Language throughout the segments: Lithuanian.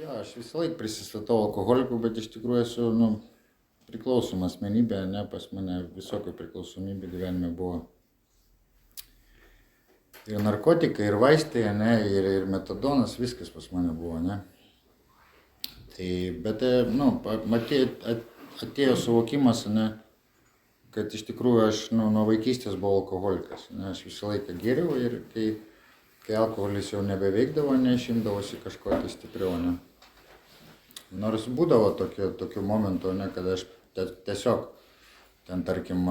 Jo, aš visą laiką prisistatau alkoholiku, bet iš tikrųjų esu, priklausoma asmenybė, ne, pas mane visokių priklausomybių gyvenime buvo. Ir narkotikai, ir vaistai, ne, ir metadonas, viskas pas mane buvo, ne. Tai, bet, atėjo suvokimas, ne, kad iš tikrųjų aš, nuo vaikystės buvau alkoholikas, ne, aš visą laiką gėriau ir kai alkoholis jau nebeveikdavo, neišimdavosi kažko tai stipriau, ne. Nors būdavo tokių momentų, ne, kad aš tiesiog ten, tarkim,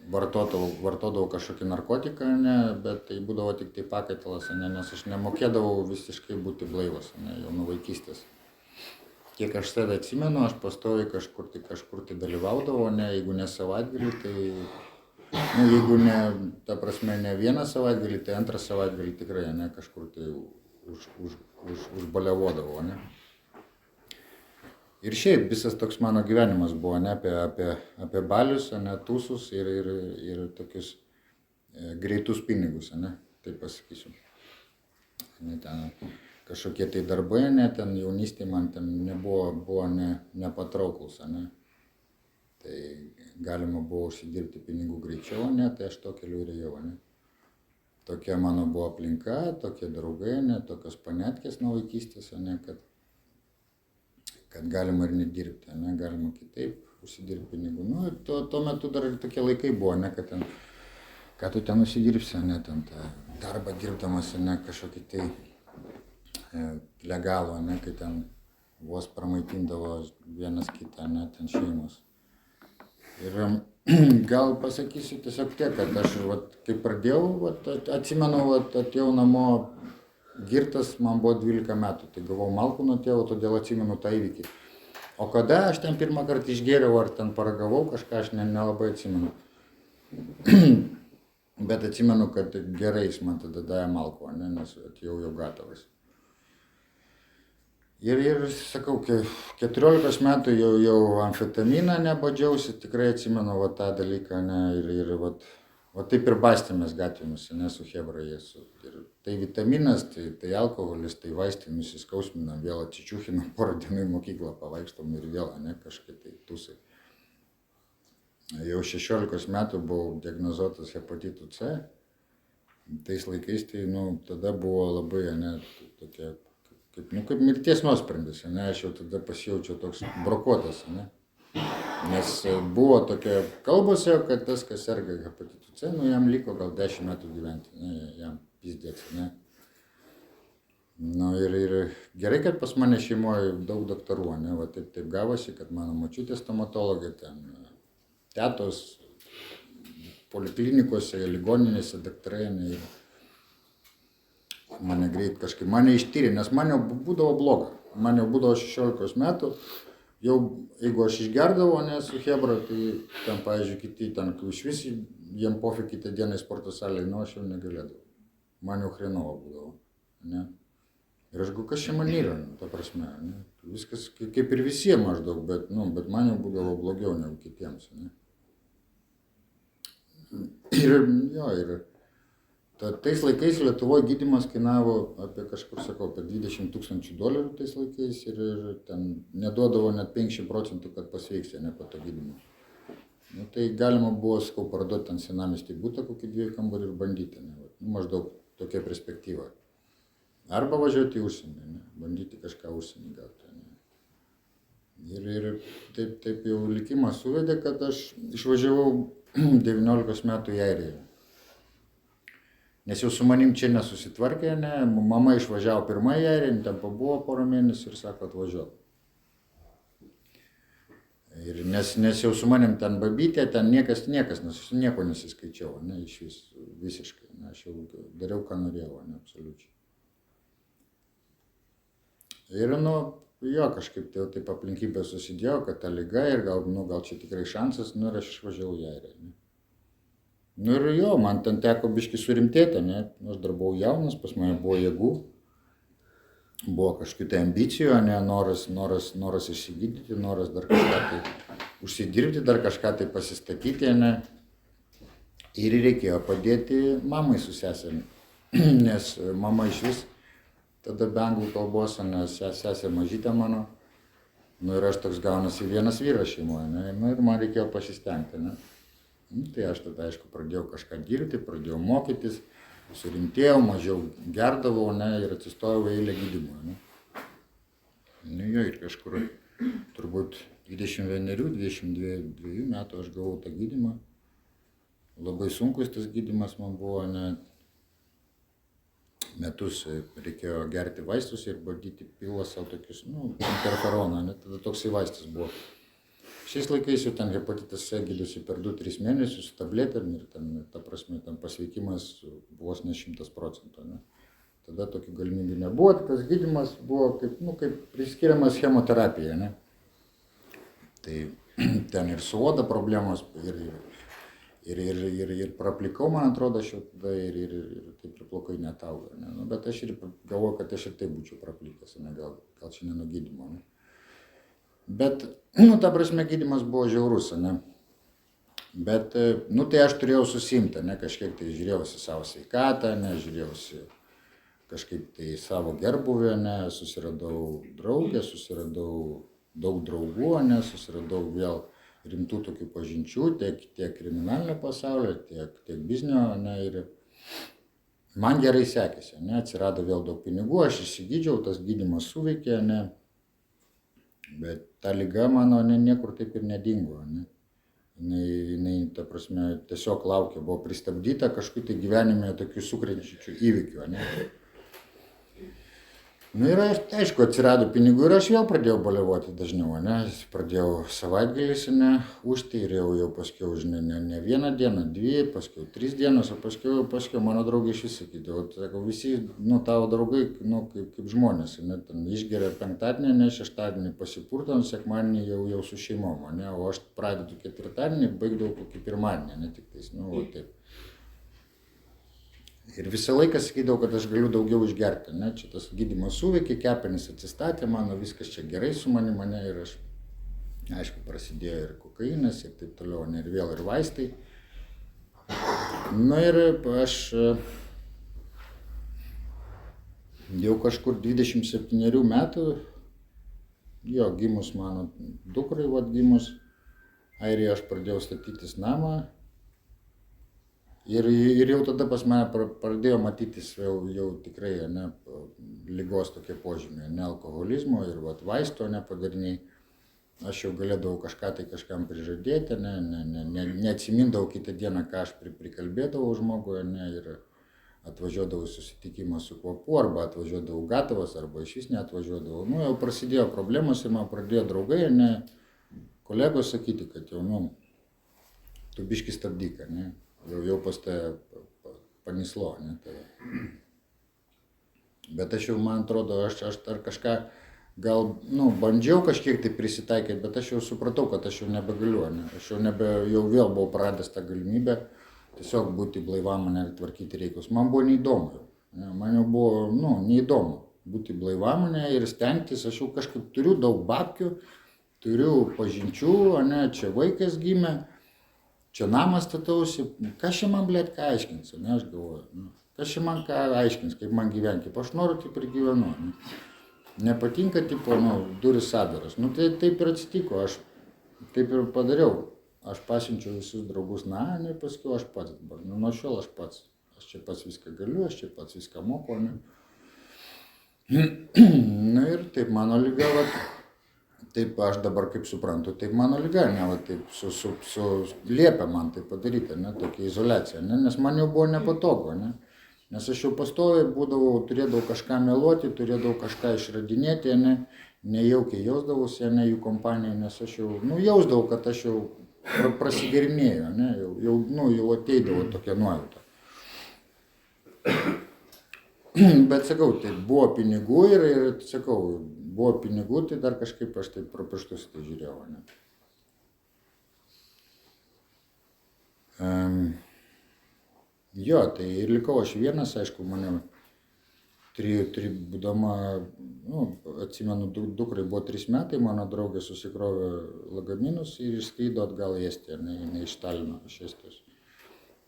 vartodavau kažkokį narkotiką, ne, bet tai būdavo tik tai pakaitalas, ne, nes aš nemokėdavau visiškai būti blaivas, ne, jau nuo vaikystės. Kiek aš save atsimenu, aš pastoviai kažkur tai dalyvaudavau, ne, jeigu ne savaitgalį, tai, jeigu ne, ta prasme, ne vieną savaitgalį, tai antrą savaitgalį tikrai, ne, kažkur tai užbaliavodavau, ne. Ir šiaip visas toks mano gyvenimas buvo, ne, apie balius, ne, tūsus ir tokius greitus pinigus, ne, taip pasakysiu. Ne, ten kažkokie tai darbai, ne, ten jaunystėje man ten buvo nepatrauklus, ne. Tai galima buvo užsidirbti pinigų greičiau, ne, tai aš to keliu ir ėjau, ne. Tokia mano buvo aplinka, tokie draugai, ne, tokios panetkės nuo vaikystės, ne, kad galima ir nedirbti, ne, galima kitaip užsidirbti pinigų. Ir tuo metu dar ir tokie laikai buvo, ne, kad ten, ką tu ten užsidirbsi, ne, ten tą darbą dirbdamas, ne, kažkokį tai legalų, ne, kai ten vos pramaitindavo vienas kitą, ne, ten šeimos. Ir gal pasakysiu tiesiog tiek, kad aš, kai pradėjau, atsimenu, atėjau namo girtas, man buvo 12 metų, tai gavau malkų nuo tėvo, todėl atsimenu tą įvykį. O kada aš ten pirmą kartą išgėriau ar ten paragavau kažką, aš nelabai atsimenu. Bet atsimenu, kad gerai jis man tada davė malkų, ne, nes atėjau jau gatavas. Ir sakau, 14 metų jau amfetaminą nebadžiausi, tikrai atsimenu tą dalyką, ne, ir taip ir bastėmės gatvėmis, ne, su chebra jais. Ir tai vitaminas, tai alkoholis, tai vaistai, nusiskausminam, vėl atsičiūchinam, porą dienų į mokyklą pavaikštom ir vėl, ne, kažkaip tai tūsai. Jau 16 metų buvau diagnozuotas hepatitu C. Tais laikais tai, tada buvo labai, ne, tokia, kaip mirties nuosprendis, ne, aš jau tada pasijaučiau toks brokuotas, ne. Nes buvo tokia kalbose, kad tas, kas serga hepatitu C, jam liko gal 10 metų gyventi, ne, jam pizdėts, ne. Ir gerai, kad pas mane šeimoje daug daktarų, ne, taip gavosi, kad mano močiutė stomatologė, ten tetos, poliklinikose, ligoninėse daktarai, ne, mane greit kažkaip, mane ištyrė, nes man jau būdavo bloga, man jau būdavo 16 metų. Jau, jeigu aš išgerdavau, ne, su chebra, tai ten, pavyzdžiui, kiti ten, iš vis, jiem pofik kitą dieną į sporto salę, aš jau negalėdavau. Man jau hrenovo būdavo, ne. Ir aš galvoju, kas čia man yra, ta prasme, ne. Viskas kaip ir visiems maždaug, bet man jau būdavo blogiau negu kitiems, ne. Ir tais laikais Lietuvoje gydymas kainavo apie kažkur, sakau, apie $20 000 tais laikais ir ten neduodavo net 50%, kad pasveiksi, ne, po to gydymo. Tai galima buvo, sakau, parduoti ten senamiestį butą, kokį 2 kambarį ir bandyti, ne, maždaug tokia perspektyva. Arba važiuoti į užsienį, ne, bandyti kažką užsienį gauti, ne. Ir taip jau likimas suvedė, kad aš išvažiavau 19 metų į Airiją. Nes jau su manim čia nesusitvarkė, ne, mama išvažiavo pirmą į Airiją, ten pabuvo porą mėnesių ir sako, atvažiuok. Ir nes jau su manim ten babytė, ten niekas, nes aš nieko nesiskaičiau, ne, iš vis, visiškai, ne, aš jau dariau, ką norėjau, ne, absoliučiai. Ir, jo, kažkaip taip aplinkybė susidėjo, kad ta liga ir gal čia tikrai šansas, ir aš išvažiavau į Airiją, ne. Ir jo, man ten teko biškį surimtėti, ne, aš dar buvau jaunas, pas mane buvo jėgų, buvo kažkokių tai ambicijų, ne, noras išsigydyti, noras dar kažką tai užsidirbti, dar kažką tai pasistatyti, ne. Ir reikėjo padėti mamai su seserimi, nes mama iš vis tada be anglų kalbos, nes sesė mažytė mano. Nu ir aš toks gaunasi vienas vyras šeimoje, ne? Nu ir man reikėjo pasistengti, ne? Nu, tai aš tada, aišku, pradėjau kažką dirbti, pradėjau mokytis, surimtėjau, mažiau gerdavau, ne? Ir atsistojau eilę gydymui, ne? Nu jo, ir kažkur turbūt 21-22 metų aš gavau tą gydymą. Labai sunkus tas gydymas man buvo, ne? Metus reikėjo gerti vaistus ir bandyti pilą savo tokius, interferoną, ne? Tada toksai vaistas buvo. Šiais laikais jau ten hepatitas C gydosi per 2-3 mėnesius su tabletėm ir ten, ta prasme, ten pasveikimas vos ne 100%, ne? Tada tokių galimybių nebuvo, tas gydymas buvo kaip priskiriamas chemoterapija, ne? Tai ten ir su oda problemos ir praplikau, man atrodo, aš jau tada ir taip ir plaukai netauga, ne? Nu, bet aš ir galvoju, kad aš ir taip būčiau praplikęs, ne? Gal čia ne nuo gydymo, ne? Bet, ta prasme, gydymas buvo žiaurus, ne? Bet, tai aš turėjau susimti, ne? Kažkiek tai žiūrėjausi savo sveikatą, ne? Žiūrėjausi kažkaip tai savo gerbuvę, ne? Susiradau draugę, susiradau daug draugų, ne? Susiradau vėl rimtų tokių pažinčių, tiek kriminalinio pasaulio, tiek biznio, ne, ir man gerai sekėsi, ne, atsirado vėl daug pinigų, aš įsigydžiau, tas gydymas suveikė, ne, bet ta liga mano niekur taip ir nedingo, ne, jinai, ta prasme, tiesiog laukė, buvo pristabdyta kažkokiu tai gyvenime tokių sukrečiančių įvykių, ne. Nu ir aišku, atsirado pinigų ir aš vėl pradėjau baliavoti dažniau, ne, pradėjau savaitgaliais, ne, ūžti ir jau paskiau, žinai, ne vieną dieną, 2, paskiau 3 dienos, o paskiau mano draugai iš vis sakydavo, sakau, visi, tavo draugai, kaip žmonės, ne, ten išgeria penktadienį, ne, šeštadienį pasipurto, sekmadienį jau su šeimom, ne, o aš pradedu ketvirtadienį, baigdavau kokį pirmadienį, ne, tik tais, taip. Ir visą laiką sakydavau, kad aš galiu daugiau išgerti, ne, čia tas gydymas suveikė, kepenys atsistatė, mano viskas čia gerai su manimi, ne, ir aš, aišku, prasidėjo ir kokainas ir taip toliau, ne, ir vėl ir vaistai. Na ir aš jau kažkur 27 metų, jo, gimus mano dukrai, gimus, Airijoje aš pradėjau statytis namą. Ir jau tada pas mane pradėjo matytis jau tikrai, ne, ligos tokie požymiai, ne alkoholizmo ir vaisto nepadariniai. Aš jau galėdavau kažkam prižadėti, neatsimindavau kitą dieną, ką aš prikalbėdavau žmogui, ne, ir atvažiuodavau susitikimą su kvapu, arba atvažiuodavau gatavas, arba iš vis neatvažiuodavau. Nu, jau prasidėjo problemos ir man pradėjo draugai, ne, kolegos sakyti, kad jau, tu biškį stabdyk, ne. Jau pas tave panislo, ne, tave. Bet aš jau, man atrodo, aš dar kažką, gal, bandžiau kažkiek tai prisitaikyti, bet aš jau supratau, kad aš jau nebegaliu, ne. Aš jau vėl buvau pradęs tą galimybę tiesiog būti blaivam, ne, tvarkyti reikalus. Man buvo neįdomu, ne, man jau buvo, neįdomu būti blaivam, ne, ir stengtis, aš jau kažkaip turiu daug babkių, turiu pažinčių, ne, čia vaikas gimė. Čia namas statausi, kas čia man, blėt, ką aiškins, ne, aš galvoju, kas čia man ką aiškins, kaip man gyventi, kaip aš noriu, taip ir gyvenu, ne. Nepatinka, duris atdaras, tai taip ir atsitiko, aš taip ir padariau, aš pasiunčiau visus draugus, ne, paskiau aš pats dabar, nuo šiol aš čia pats viską galiu, aš čia pats viską moku, ne. Na ir taip mano liga, taip aš dabar kaip suprantu, taip mano liga, ne, taip liepia man tai padaryti, ne, tokia izoliacija, ne, nes man jau buvo nepatogu, ne, nes aš jau pastoviai turėdavau kažką meluoti, turėdavau kažką išradinėti, ne, nejaukiai jausdavausi, ne, jų kompanijai, nes aš jau, jausdavau, kad aš jau prasigerinėjau, ne, jau ateidavo tokia nuojauta. Bet sakau, tai buvo pinigų ir sakau, buvo pinigų, tai dar kažkaip aš taip pro pirštus tai žiūrėjau, ne. Jo, tai ir likau aš vienas, aišku, mane būdama, atsimenu, dukrai buvo 3 metai, mano draugė susikrovė lagaminus ir išskrido atgal į Estiją, ne iš Talino, iš Estijos.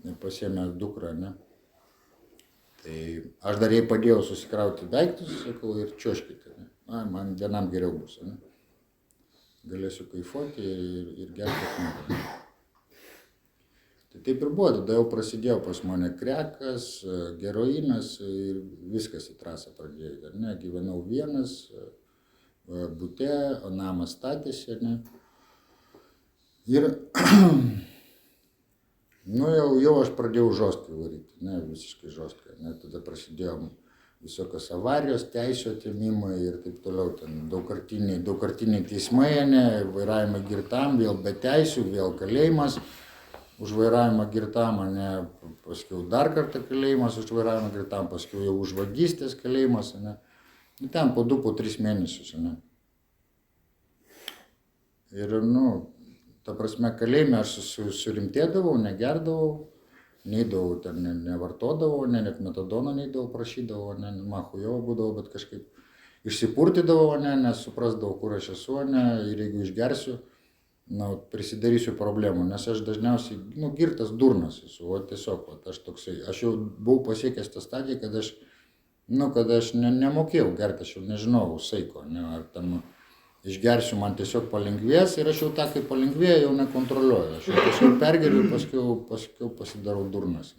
Ir pasiėmė dukrą, ne. Tai Tai aš dar jai padėjau susikrauti daiktus, sakau, ir čiuoškite. Ne? Man vienam geriau bus. Ne? Galėsiu kaifuoti ir gerti knygą. Tai taip ir buvo, tada jau prasidėjo pas mane krekas, heroinas ir viskas į trasą pradėjo. Ne? Gyvenau vienas, bute, o namas statėsi. Ne? Ir jau aš pradėjau žostkai varyti, ne, visiškai žostkai. Ne? Tada prasidėjo visokios avarijos, teisių atėmimai ir taip toliau. Ten daugkartiniai teismai, ne, vairavimą girtam, vėl be teisių, vėl kalėjimas už vairavimą girtam, ne, paskui dar kartą kalėjimas už vairavimą girtam, paskui jau už vagystės kalėjimas. Ne. Ten po 2-3 mėnesius. Ne. Ir, ta prasme, kalėjime aš surimtėdavau, negerdavau, neidavau, ten nevartodavau, net metadono neidavau, prašydavau, man chujovo būdavo, bet kažkaip išsipurtydavau, nesuprasdavau, kur aš esu, ir jeigu išgersiu, prisidarysiu problemų, nes aš dažniausiai, girtas durnas esu, tiesiog, aš toksai, aš jau buvau pasiekęs tą stadiją, kad aš nemokėjau gerti, aš jau nežinau saiko, ar ten išgersiu, man tiesiog palengvės ir aš jau tą, kai palengvėja, jau nekontroliuoju. Aš jau tiesiog pergeriu ir paskiau pasidarau durnas.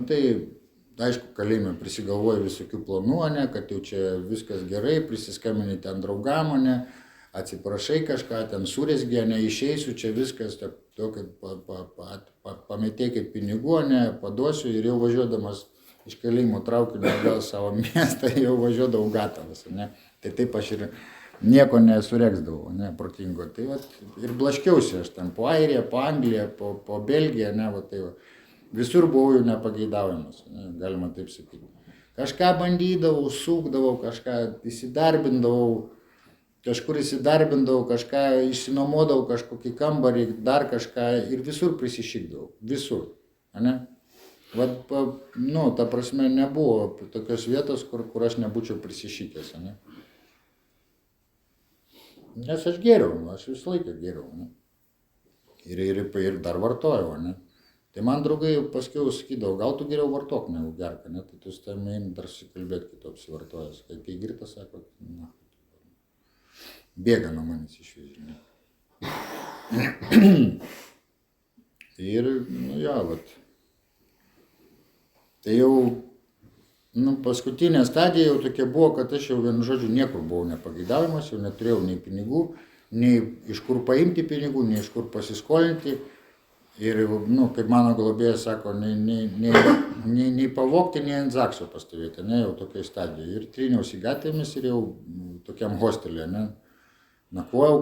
Tai, aišku, kalėjime prisigalvoju visokių planų, kad jau čia viskas gerai, prisiskambini ten draugam, atsiprašai kažką, ten surezgė, išeisiu, čia viskas, kad pametėkit pinigų, paduosiu ir jau važiuodamas iš kalėjimo traukiniu gal savo miestą jau važiuodavau gatavas. Tai taip aš ir nieko nesureksdavau, protingo. Tai ir blaškiausi aš ten po Airiją, po Angliją, po Belgiją, visur buvau jau nepageidaujamas, galima taip sakyti. Kažką bandydavau, sukdavau, kažką įsidarbindavau, kažką išsinuomodavau, kažkokį kambarį, dar kažką ir visur prisišykdavau, visur. Ta prasme, nebuvo tokios vietos, kur aš nebūčiau prisišykęs. Nes aš geriau, aš visą laiką geriau. Ir dar vartojau. Tai man draugai paskiau sakydavo, gal tu geriau vartok negu gerk, tai tu su tavimi eini dar susikalbėti, kai tu apsivartojęs. Kai girtas sako, bėga nuo manęs iš vis. Ir, tai jau, paskutinė stadija jau tokia buvo, kad aš jau vienu žodžiu niekur buvau nepageidaujamas, jau neturėjau nei pinigų, nei iš kur paimti pinigų, nei iš kur pasiskolinti. Ir, kaip mano globėjas sako, nei pavogti, nei ant zakso pastovėti, jau tokiai stadijai. Ir tryniausi gatvėmis ir jau tokiam hostelė, nakvojau,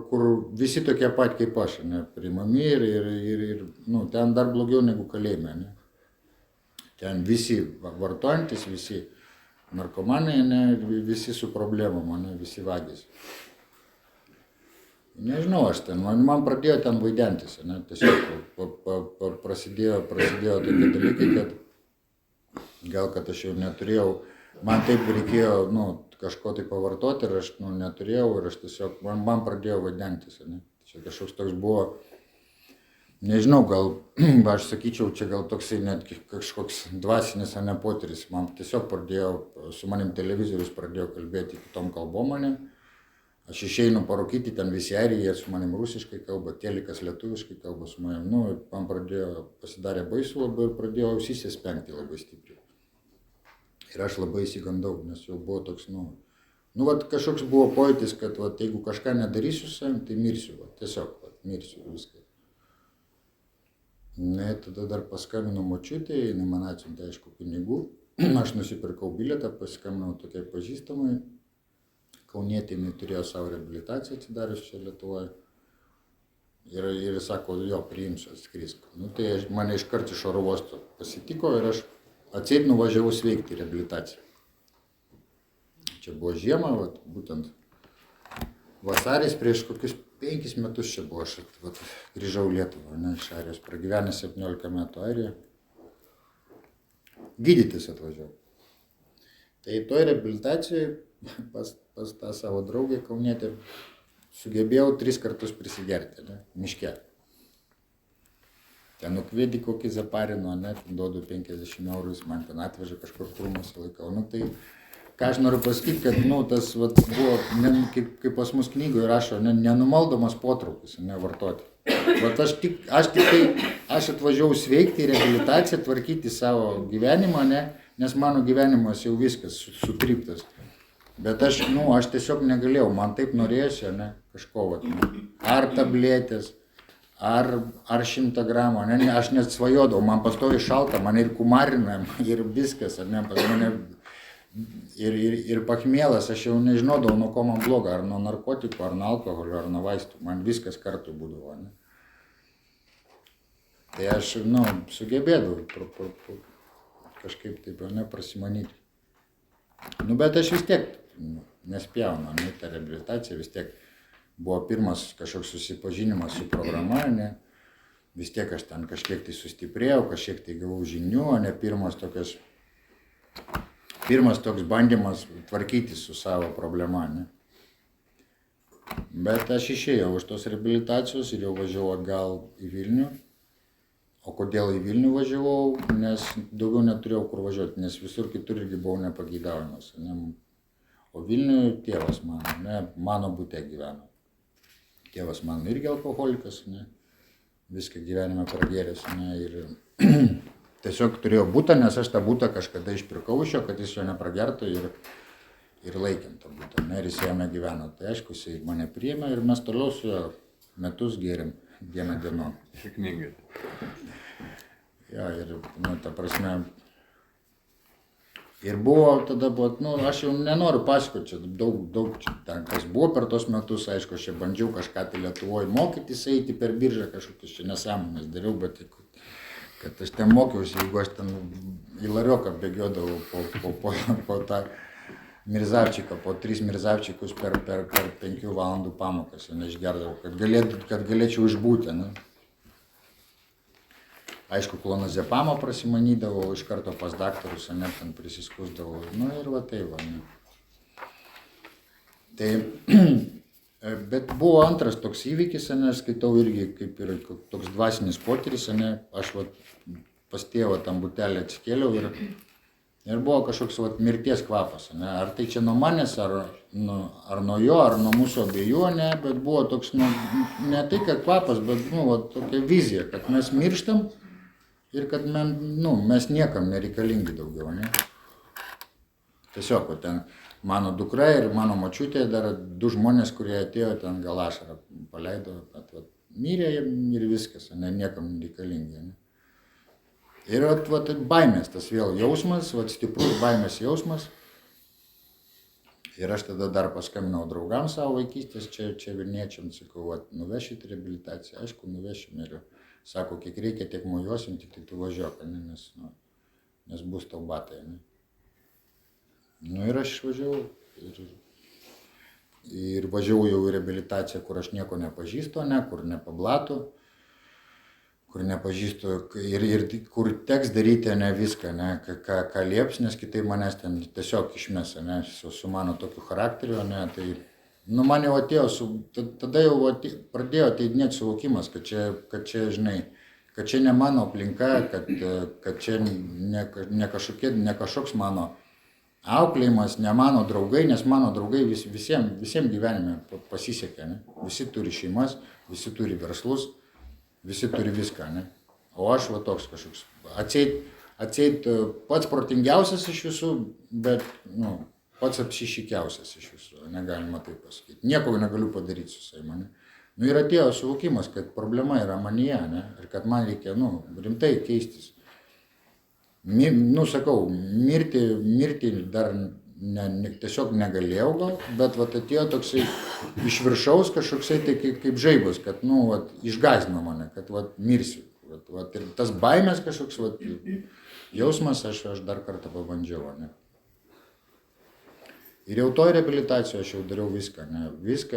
kur visi tokie pat kaip aš, priimami ir ten dar blogiau negu kalėjime. Ten visi vartojantis, visi narkomanai, visi su problemom, visi vagys. Nežinau, aš ten, man pradėjo ten vaidentis, tiesiog prasidėjo tokie dalykai, kad aš jau neturėjau, man taip reikėjo, kažko tai pavartoti ir aš neturėjau ir aš tiesiog, man pradėjo vaidentis, čia kažkoks toks buvo. Nežinau, gal, aš sakyčiau, čia gal toksai net kažkoks dvasinis potyris. Man tiesiog su manim televizorius pradėjo kalbėti kitom kalbom. Aš išeinu parūkyti, ten visi airiai, jie su manim rusiškai kalba, telikas lietuviškai kalba su manim. Man pasidarė baisu labai ir pradėjo ausyse spengti labai stipriai. Ir aš labai įsigandau, nes jau buvo toks, kažkoks buvo pojūtis, kad jeigu kažką nedarysiu savim, tai mirsiu, tiesiog mirsiu viską. Tada dar paskambinau močiutė, jinai man atsiuntė, aišku, pinigų. Aš nusipirkau bilietą, paskambinau tokiai pažįstamai. Kaunietė, jinai turėjo savo reabilitaciją atsidarius čia Lietuvoje. Ir sako, jo, priimsiu, atskrisk. Tai mane iškart iš oro uosto pasitiko ir aš atseit nuvažiavau sveikti reabilitaciją. Čia buvo žiema, būtent vasaris prieš kokius 5 metus čia buvo, aš grįžau į Lietuvą, iš Airijos, pragyvenęs 17 metų Airijoje. Gydytis atvažiavau. Tai toj reabilitacijoje pas tą savo draugę kaunietę sugebėjau 3 kartus prisigerti, miške. ten nukviedi kokį Zaparino, ne, ten duodu 50 eurų, jis man ten atveža kažkur krūmus laikau. Nu, tai ką aš noriu pasakyti, kad tas vat, buvo, kaip pas mus knygoje rašo, nenumaldomas potraukis, vartoti. Vat aš atvažiavau sveikti į reabilitaciją, tvarkyti savo gyvenimą, nes mano gyvenimas jau viskas sutryptas. Bet aš tiesiog negalėjau, man taip norėjosi, kažko, vat, ar tabletės, ar 100 gramų, aš net svajodavau, man pastovi šalta, man ir kumarina, ir viskas, pas mane. Ir pachmielas, aš jau nežinodavau, nuo ko man bloga, ar nuo narkotikų, ar nuo alkoholio, ar nuo vaistų, man viskas kartu būdavo. Ne? Tai aš, sugebėdavau kažkaip taip, prasimanyti. Bet aš vis tiek nespjaunu, ta reabilitacija vis tiek buvo pirmas kažkoks susipažinimas su programa, vis tiek aš ten kažkiek tai sustiprėjau, kažkiek tai gavau žinių, pirmas toks bandymas tvarkytis su savo problema, Bet aš išėjau iš tos reabilitacijos ir jau važiavau atgal į Vilnių. O kodėl į Vilnių važiavau? Nes daugiau neturėjau kur važiuoti, nes visur kitur irgi buvau nepageidaujamas. O Vilniuje tėvas mano bute gyveno. Tėvas mano irgi alkoholikas, viską gyvenime pragėręs, ir tiesiog turėjau butą, nes aš tą butą kažkada išpirkau iš jo, kad jis jo nepragertų ir laikėm tą butą, ir jis jame gyveno. Tai aišku, jis mane priėmė ir mes toliau su juo metus gėrėm dieną dienon. Sėkmingai. Ja, ir, ta prasme, ir buvo tada, aš jau nenoriu pasakoti, čia daug ten kas buvo per tos metus, aišku, aš čia bandžiau kažką tai Lietuvoje mokytis, eiti per biržą, kažkokius čia nesąmonės dariau, bet kad aš ten mokiausi, jeigu aš ten į Larioką bėgiodavau po tą Mirzavčiką, po 3 Mirzavčikus per 5 valandų pamokas, išgerdavau, kad galėčiau išbūti. Aišku, klonazepamo prasimanydavau, iš karto pas daktarus, ten prisiskusdavau, ir va tai va. Tai, bet buvo antras toks įvykis, skaitau irgi kaip ir toks dvasinis potyris, aš pas tėvą tam butelį atsikėliau ir buvo kažkoks mirties kvapas, ar tai čia nuo manęs, ar nuo jo, ar nuo mūsų abiejų, bet buvo toks, ne tai kad kvapas, bet tokia vizija, kad mes mirštam ir kad mes niekam nereikalingi daugiau, Tiesiog, ten mano dukra ir mano močiutė, dar 2 žmonės, kurie atėjo, ten gal ašarą paleido, kad mirė ir viskas, niekam nereikalingi. Ir baimės tas vėl jausmas, stiprus baimės jausmas. Ir aš tada dar paskambinau draugams savo vaikystės, čia Vilniečiam, sakau, nuvešit reabilitaciją, aišku, nuvešim. Ir sako, kiek reikia, tiek mojuosim, tik tu važiuok, nes bus tau batai. Ir aš išvažiavau ir važiavau jau į reabilitaciją, kur aš nieko nepažįstu, kur nepablatų, kur nepažįstu ir kur teks daryti viską, ką lieps, nes kitaip manęs ten tiesiog išmes, su mano tokiu charakteriu, tai, man jau atėjo, tada jau pradėjo ateidinėti suvokimas, kad čia, žinai, kad čia ne mano aplinka, kad čia ne kažkoks mano auklėjimas, ne mano draugai, nes mano draugai visiems gyvenime pasisekė, visi turi šeimas, visi turi verslus, visi turi viską, o aš toks kažkoks, atseit pats protingiausias iš visų, bet pats apsišikiausias iš visų, negalima taip pasakyti, nieko negaliu padaryti su savimi. Ir atėjo suvokimas, kad problema yra manyje, ir kad man reikia rimtai keistis. Sakau, mirti dar tiesiog negalėjau gal, bet atėjo toksai iš viršaus kažkoksai tai kaip žaibas, kad išgąsdino mane, kad mirsiu. Ir tas baimės kažkoks jausmas aš dar kartą pabandžiau. Ir jau toj reabilitacijoje aš jau dariau viską,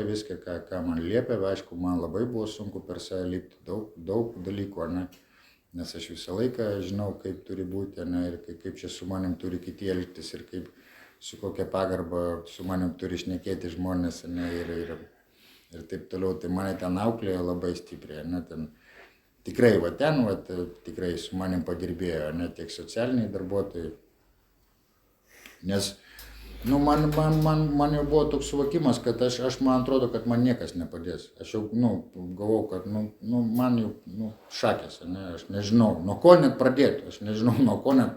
viską, ką man liepė, aišku, man labai buvo sunku per save lipti, daug dalykų, nes aš visą laiką žinau, kaip turi būti, ir kaip čia su manim turi kiti elgtis, ir kaip su kokia pagarba su manim turi šnekėti žmonės, ir taip toliau. Tai mane ten auklėjo labai stipriai, tikrai va ten, va, tikrai su manim padirbėjo, ne tiek socialiniai darbuotojai. Nes man jau buvo toks suvokimas, kad man atrodo, kad man niekas nepadės. Aš jau, galvau, kad, man jau, šakės, ne, aš nežinau, nuo ko net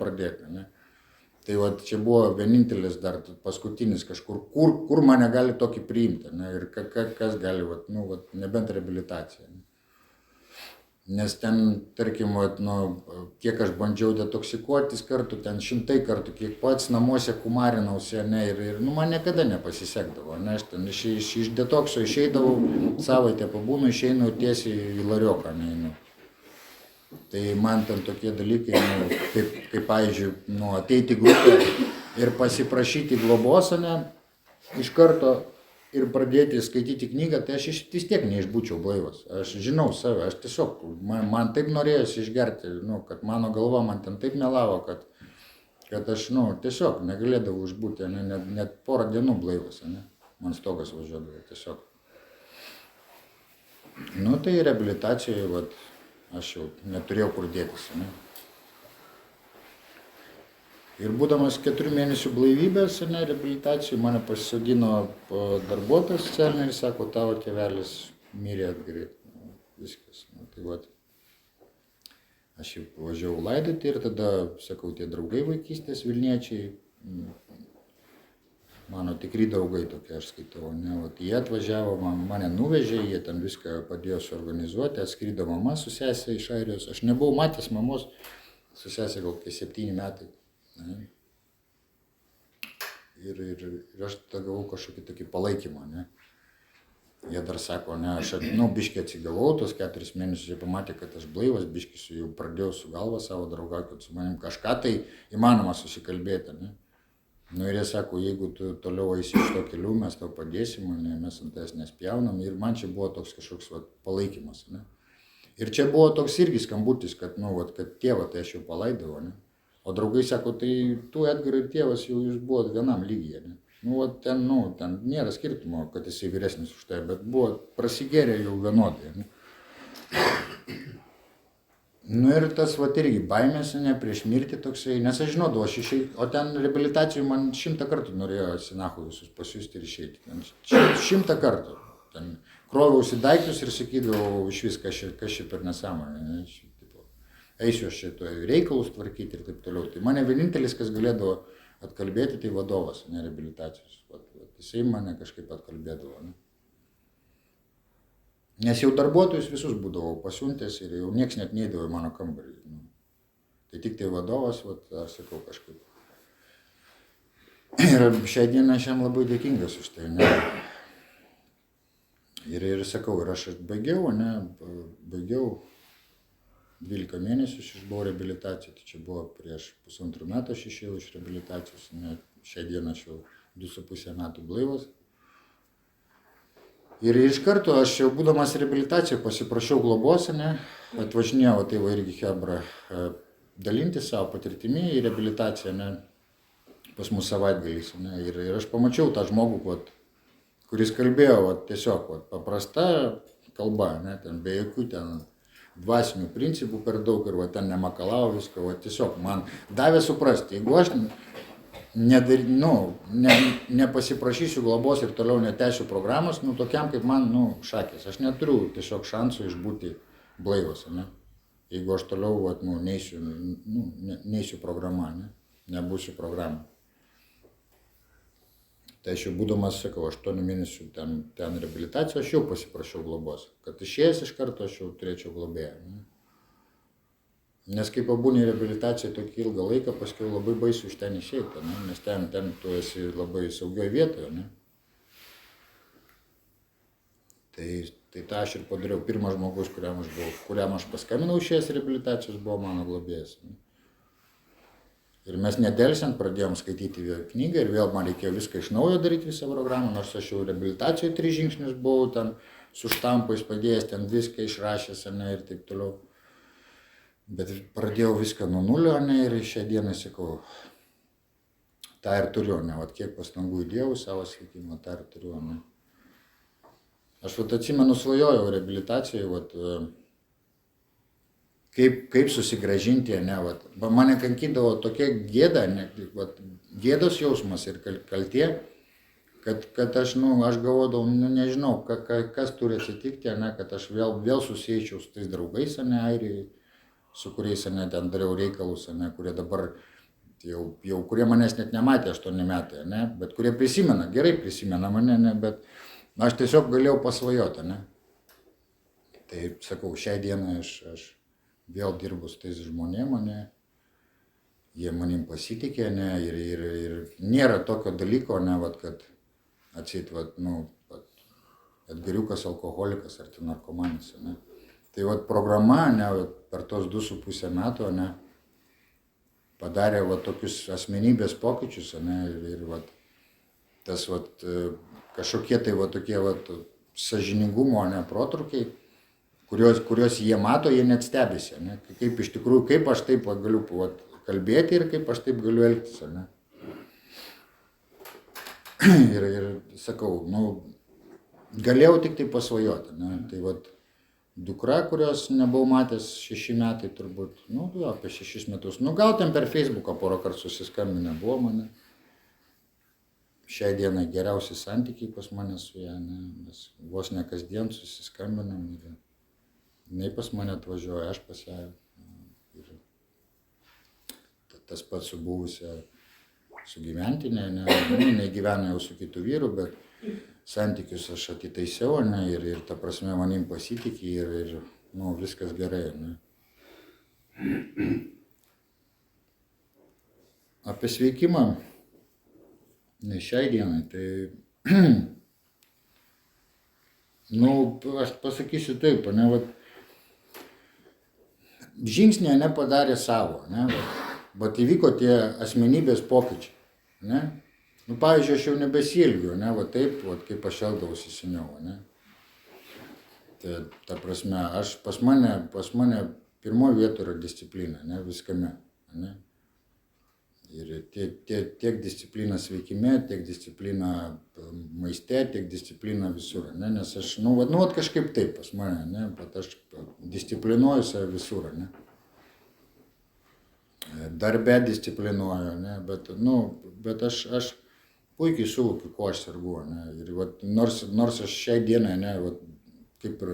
pradėti, ne. Tai va, čia buvo vienintelis dar paskutinis kažkur, kur mane gali tokį priimti, ne, ir kas gali, va, nebent reabilitacija. Ne. Nes ten, tarkim, kiek aš bandžiau detoksikuotis kartų, ten 100 kartų, kiek pats namuose kumarinausi, ne, ir man niekada nepasisekdavo, ne, aš ten iš detokso išeidavau, savaitę pabūnu, išeinu tiesiai į Larioką, neinu. Tai man ten tokie dalykai, kaip pavyzdžiui, ateiti į grupę ir pasiprašyti globos, ne, iš karto ir pradėti skaityti knygą, tai aš vis tiek neišbūčiau blaivas. Aš žinau save, aš tiesiog, man taip norėjosi išgerti, kad mano galva man ten taip melavo, kad aš, tiesiog negalėdavau išbūti, ne, net porą dienų blaivas, ne, man stogas važiuodavo tiesiog. Tai reabilitacijoje, vat, aš jau neturėjau kur dėtis, ne. Ir būdamas 4 mėnesių blaivybės, ne, reabilitacijų, mane pasisodino darbuotojas socialinė ir sako, tavo tėvelis mirė atgari, viskas. Tai vat, aš jau važiavau laidoti ir tada, sakau, tie draugai vaikystės Vilniečiai, mano tikri draugai tokie, aš skaitau, ne, vat, jie atvažiavo, mane nuvežė, jie ten viską padėjo suorganizuoti, atskrido mama su sesė iš Airijos, aš nebuvau matęs mamos, su sesė gal 7 metai. Ne. Ir aš tada gavau kažkokį tokį palaikymą, ne. Jie dar sako, ne, aš, biškį atsigavau, tos 4 mėnesius, jie pamatė, kad aš blaivas, biškį jau pradėjau su galva savo draugą, kad su manim kažką tai įmanoma susikalbėti, ne. Ir jie sako, jeigu tu toliau eisi iš to kelių, mes tau padėsim, ne, mes ant tavęs nespjaunam. Ir man čia buvo toks kažkoks palaikymas, ne. Ir čia buvo toks irgi skambutis, kad, kad tėvą tai aš jau palaidavau, ne. O draugai sako, tai tu, Edgarai, ir tėvas jau jūs buvot vienam lygyje, ne. Ten nėra skirtumo, kad jisai vyresnis už tai, bet buvo prasigėrę jau vienodai, ne. Ir tas irgi baimės, ne, prieš mirtį toksai, nes aš žinodavau, o ten reabilitacijų man 100 kartų norėjo Sinachu visus pasiųsti ir išeiti. 100 kartų. Ten kroviausi daiktus ir sakydavau iš vis, kas čia per nesąmonę. Eisiu aš šito reikalus tvarkyti ir taip toliau. Tai mane vienintelis, kas galėdavo atkalbėti, tai vadovas, ne reabilitacijos. Jisai mane kažkaip atkalbėdavo. Ne. Nes jau darbuotojus visus būdavau pasiuntęs ir jau nieks net neidavo į mano kambarį. Tai tik tai vadovas, aš sakau kažkaip. Ir šią dieną aš jam labai dėkingas už tai. Ne. Ir sakau, ir aš baigiau 12 mėnesių išbuvau reabilitaciją, tai čia buvo prieš 1,5 metų aš išėjau iš reabilitacijos, šią dieną aš jau 2,5 metų blaivas. Ir iš karto aš jau būdamas reabilitacijoje pasiprašiau globos, atvažinėjau tai irgi Chebra dalinti savo patirtimi į reabilitaciją, pas mus savaitgaliais. Ir aš pamačiau tą žmogų, kuris kalbėjo tiesiog paprasta kalba, ten be jokių ten dvasinių principų per daug ir ten nemakalavo viską, tiesiog man davė suprasti, jeigu aš nepasiprašysiu globos ir toliau netęsiu programos, tokiam kaip man, šakės, aš neturiu tiesiog šansų išbūti blaivas, jeigu aš toliau neisiu programą, nebūsiu programą. Tai aš jau būdamas, sakau, 8 mėnesių ten reabilitacijos, aš jau pasiprašiau globos, kad išėjęs iš karto aš jau turėčiau globėją. Nes kai pabūni reabilitaciją tokį ilgą laiką, paskui labai baisu iš ten išeiti, nes ten tu esi labai saugioje vietoje. Tai tą aš ir padariau. Pirmas žmogus, kuriam aš paskambinau išėjęs reabilitacijos, buvo mano globėjas. Ir mes nedelsiant pradėjom skaityti knygą ir vėl man reikėjo viską iš naujo daryti, visą programą, nors aš jau reabilitacijoje 3 žingsnius buvau ten su štampais padėjęs, ten viską išrašęs ir taip toliau. Bet pradėjau viską nuo nulio ir šią dieną sakau, tą ir turiu, kiek pastangų įdėjau savo sveikimą, tą ir turiu. Aš atsimenu, svajojau reabilitacijoje, kaip susigrąžinti, ne, vat. Mane kankindavo tokia gėda, ne, vat, gėdos jausmas ir kaltė, kad aš galvodavau, nežinau, kas turi atsitikti, ne, kad aš vėl susiečiau su tais draugais, ne, Airijai, su kuriais, ne, ten dariau reikalus, ne, kurie dabar jau kurie manęs net nematė 8 metai, ne, bet kurie gerai prisimena mane, ne, bet aš tiesiog galėjau pasvajoti, ne. Tai sakau, šiai dienai aš vėl dirbu su tais žmonėm, ne, jie manim pasitikė, ne, ir nėra tokio dalyko, ne, vat, kad atsit, vat, kad geriukas alkoholikas ar tai narkomanas, ne. Tai vat programa, ne, vat, per tos 2,5 metų, ne, padarė vat tokius asmenybės pokyčius, ne, ir vat tas vat kažkokie tai vat tokie vat sąžiningumo, ne, protrukiai, kuriuos jie mato, jie net stebisi, ne, kaip iš tikrųjų, kaip aš taip galiu vat kalbėti ir kaip aš taip galiu elgtis, ne. Ir sakau, galėjau tik tai pasvajoti, ne, tai vat dukra, kurios nebuvau matęs 6 metai turbūt, apie 6 metus, gal ten per Facebooką porą kartų susiskambinę buvo mane. Šiai dienai geriausi santykiai pas mane su ją, ne, mes vos ne kasdien susiskambinam ir jinai pas mane atvažiuoja, aš pas ją. Ir tas pats su buvusia sugyventinė, ne, jinai gyvena jau su kitu vyru, bet santykius aš atitaisiau, ne, ir ta prasme manim pasitikė ir viskas gerai, ne. Apie sveikimą, ne šiai dienai, tai, aš pasakysiu taip, ne, vat, žingsnį nepadarė savo, ne, vat įvyko tie asmenybės pokyčiai, ne. Pavyzdžiui, aš jau nebesielgiu, ne, va taip, va, kaip aš elgdavausi seniau, ne. Ta prasme, pas mane pirmoje vietoje yra disciplina, ne, viskame, ne. Ir tiek disciplina sveikime, tiek disciplina maiste, tiek disciplina visur, ne, nes aš, vat kažkaip taip pas mane, ne, bet aš disciplinuoju save visur, ne. Darbe disciplinuoju, ne, bet aš puikiai suvokiu, ko aš sergu, ne, ir vat, nors aš šiai dienai, ne, vat, kaip ir,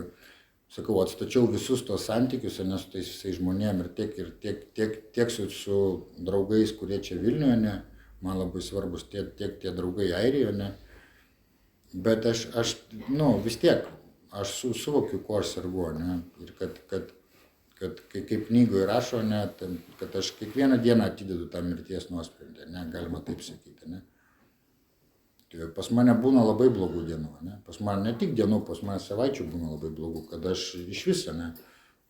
sakau, atstačiau visus tos santykius, ne, su tais visais žmonėm ir tiek su draugais, kurie čia Vilniuje, ne, man labai svarbus, tiek tie draugai Airijoje, ne, bet aš vis tiek, aš suvokiu, ko aš sergu, ne, ir kad kaip knygoje rašo, ne, kad aš kiekvieną dieną atidedu tą mirties nuosprendį, ne, galima taip sakyti, ne. Pas mane būna labai blogų dienų, ne, pas mane ne tik dienų, pas mane savaičių būna labai blogų, kad aš iš viso, ne,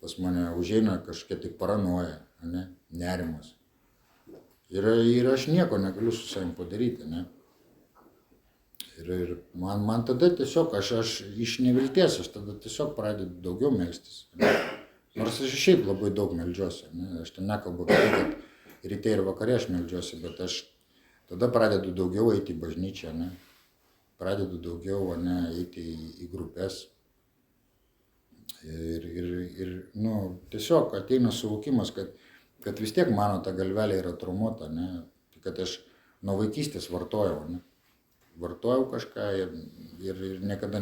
pas mane užeina kažkokia tai paranoja, ne, nerimas. Ir aš nieko negaliu su savim padaryti, ne. Ir man tada tiesiog, aš iš nevilties, aš tada tiesiog pradedu daugiau melstis, ne. Nors aš šiaip labai daug meldžiuosi, ne, aš ten nekalbu apie tai, kad ryte ir vakare aš meldžiuosi, bet aš tada pradedu daugiau eiti į bažnyčią, ne, pradedu daugiau, ne, eiti į grupės. Ir tiesiog ateina suvokimas, kad vis tiek mano ta galvelė yra traumuota, ne, kad aš nuo vaikystės vartojau, ne. Vartojau kažką ir niekada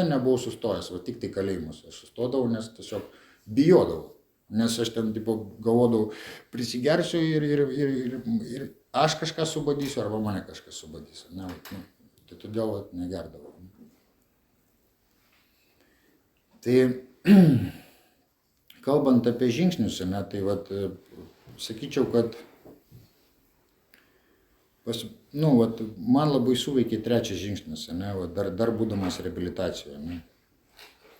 nebuvau sustojęs, va tik tai kalėjimuose. Aš sustodavau, nes tiesiog bijodavau. Nes aš ten galvodavau, prisigersiu ir aš kažką subadysiu, arba mane kažkas subadys. Ne, tai todėl negerdavau. Tai kalbant apie žingsnius, ne, tai sakyčiau, kad man labai suveikė 3 žingsnis, ne, dar būdamas reabilitacijoje. Ne.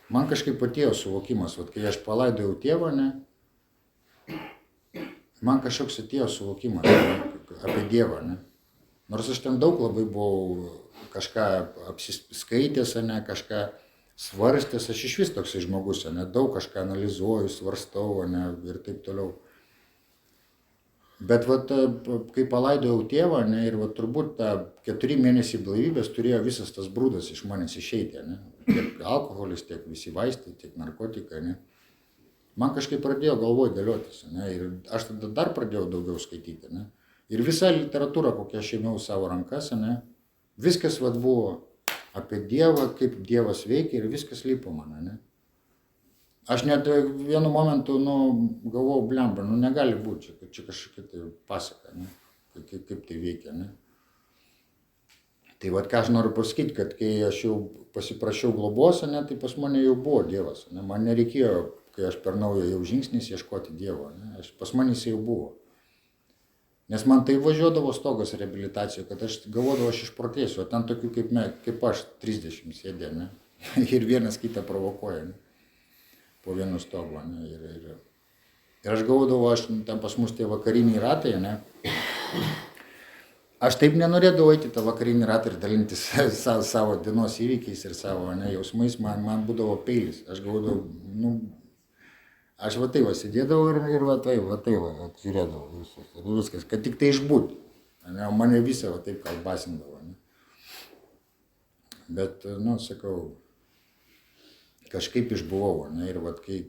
Man kažkaip atėjo suvokimas, kai aš palaidojau tėvą, ne, man kažkoks atėjo suvokimas apie Dievą. Ne. Nors aš ten daug labai buvau kažką apsiskaitęs, ne, kažką svarstęs, aš iš vis toksai žmogus, ne, daug kažką analizuoju, svarstau, ne, ir taip toliau. Bet kai palaidojau tėvą, ne, ir turbūt tą 4 mėnesiai blaivybės turėjo visas tas brūdas iš manęs išeiti, ne. Tiek alkoholis, tiek visi vaistai, tiek narkotikai, ne. man kažkaip pradėjo galvoj dėliotis, ne, ir aš tada dar pradėjau daugiau skaityti, ne. Ir visa literatūra, kokią aš ėmiau savo rankas, ne, viskas vat buvo apie Dievą, kaip Dievas veikia ir viskas lipo man, ne. Aš net vienu momentu, nu, galvojau, blemba, nu, negali būti, čia kažkokia tai pasaka, ne, kaip tai veikia, ne. Tai vat ką aš noriu pasakyti, kad kai aš jau pasiprašiau globos, ne, tai pas mane jau buvo Dievas, ne, man nereikėjo, kai aš per naują jau žingsnis ieškoti Dievo, ne, pas mane jis jau buvo. Nes man tai važiuodavo stogas reabilitacijoje, kad aš galvodavau, aš išprotėsiu, o ten tokių kaip aš 30 sėdė, ne, ir vienas kitą provokuoja, ne, po vienu stogu, ne, ir aš galvodavau, aš ten pas mus tie vakariniai ratai, ne, aš taip nenorėdavau eiti tą vakarinį ratą ir dalintis savo dienos įvykiais ir savo, ne, jausmais, man būdavo peilis, aš galvodavau, nu, aš va tai va sėdėdavau ir va tai va žiūrėdavau ir viskas, kad tik tai išbūti, ne, mane visą va taip kalbasindavo, ne. Bet, nu, sakau, kažkaip išbuvau, ne, ir vat kai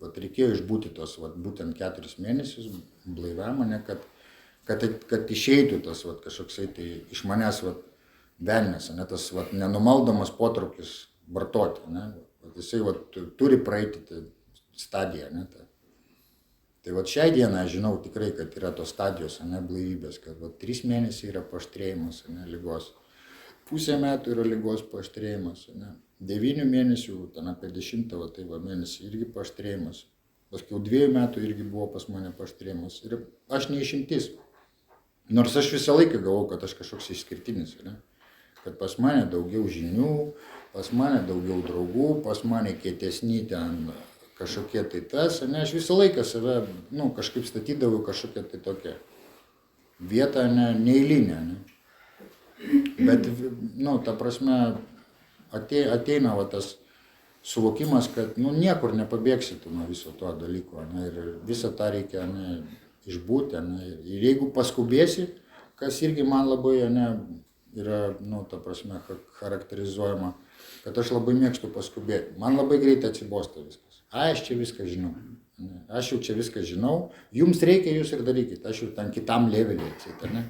vat reikėjo išbūti tos vat būtent 4 mėnesius blaiviam, ne, kad išeitų tas vat kažkoksai tai iš manęs vat velnias, ne, tas vat nenumaldomas potraukis vartoti, ne, vat jisai vat turi praeiti tą stadiją, ne. Tai vat šiai dienai aš žinau tikrai, kad yra tos stadijos, ne, blaivybės, kad vat 3 mėnesiai yra paaštrėjimas, ne, ligos, pusę metų yra ligos paaštrėjimas, ne, 9 mėnesių, ten apie 10 va, tai va, mėnesį irgi paaštrėjimas, paskui 2 metų irgi buvo pas mane paaštrėjimas ir aš neišimtis. Nors aš visą laiką galvojau, kad aš kažkoks išskirtinis, ne? Kad pas mane daugiau žinių, pas mane daugiau draugų, pas mane kietesni ten kažkokie tai tas, ne? Aš visą laiką save, nu, kažkaip statydavau kažkokią tai tokią vietą, ne, neeilinę, ne? Bet, nu, ta prasme, ateina va tas suvokimas, kad, nu, niekur nepabėgsi tu nuo viso to dalyko, ne? Ir visą tą reikia, ne, išbūti, ne, ir jeigu paskubėsi, kas irgi man labai, ne, yra, nu, ta prasme, charakterizuojama, kad aš labai mėgstu paskubėti. Man labai greitai atsibosta viskas. Aš čia viską žinau. Ne, aš jau čia viską žinau, jums reikia, jūs ir darykit, aš jau ten kitam levelį atseit, ne.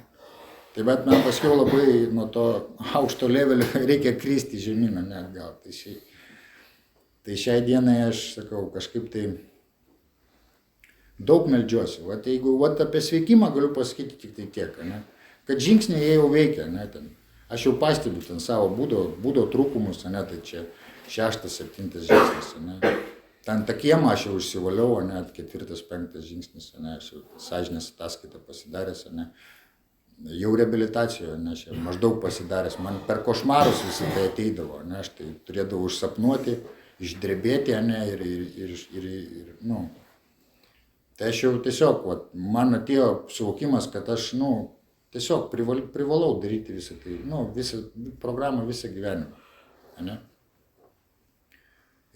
Tai bet man paskiau labai nuo to aukšto levelio reikia kristi žemyną, ne, atgal. Tai šiai dienai aš sakau, kažkaip tai daug meldžiuosi. Vat jeigu vat apie sveikimą galiu pasakyti tik tai tiek, ne? Kad žingsniai jie jau veikia, ne, ten. Aš jau pastebiu ten savo būdo trūkumus, ne, tai čia 6-7 žingsnis, ne. Ten tą kiemą aš jau užsivaliau, ne, 4-5 žingsnis, ne, aš jau sąžinės ataskaitą pasidaręs, ne. Jau reabilitacijoje, ne, aš maždaug pasidaręs, man per košmarus visą tai ateidavo, ne, aš tai turėdavau užsapnuoti, išdrebėti, ne, ir nu. Tai aš jau tiesiog, vat, man atėjo suvokimas, kad aš, nu, tiesiog privalau daryti visą tai, nu, visą programą, visą gyvenimą, ne?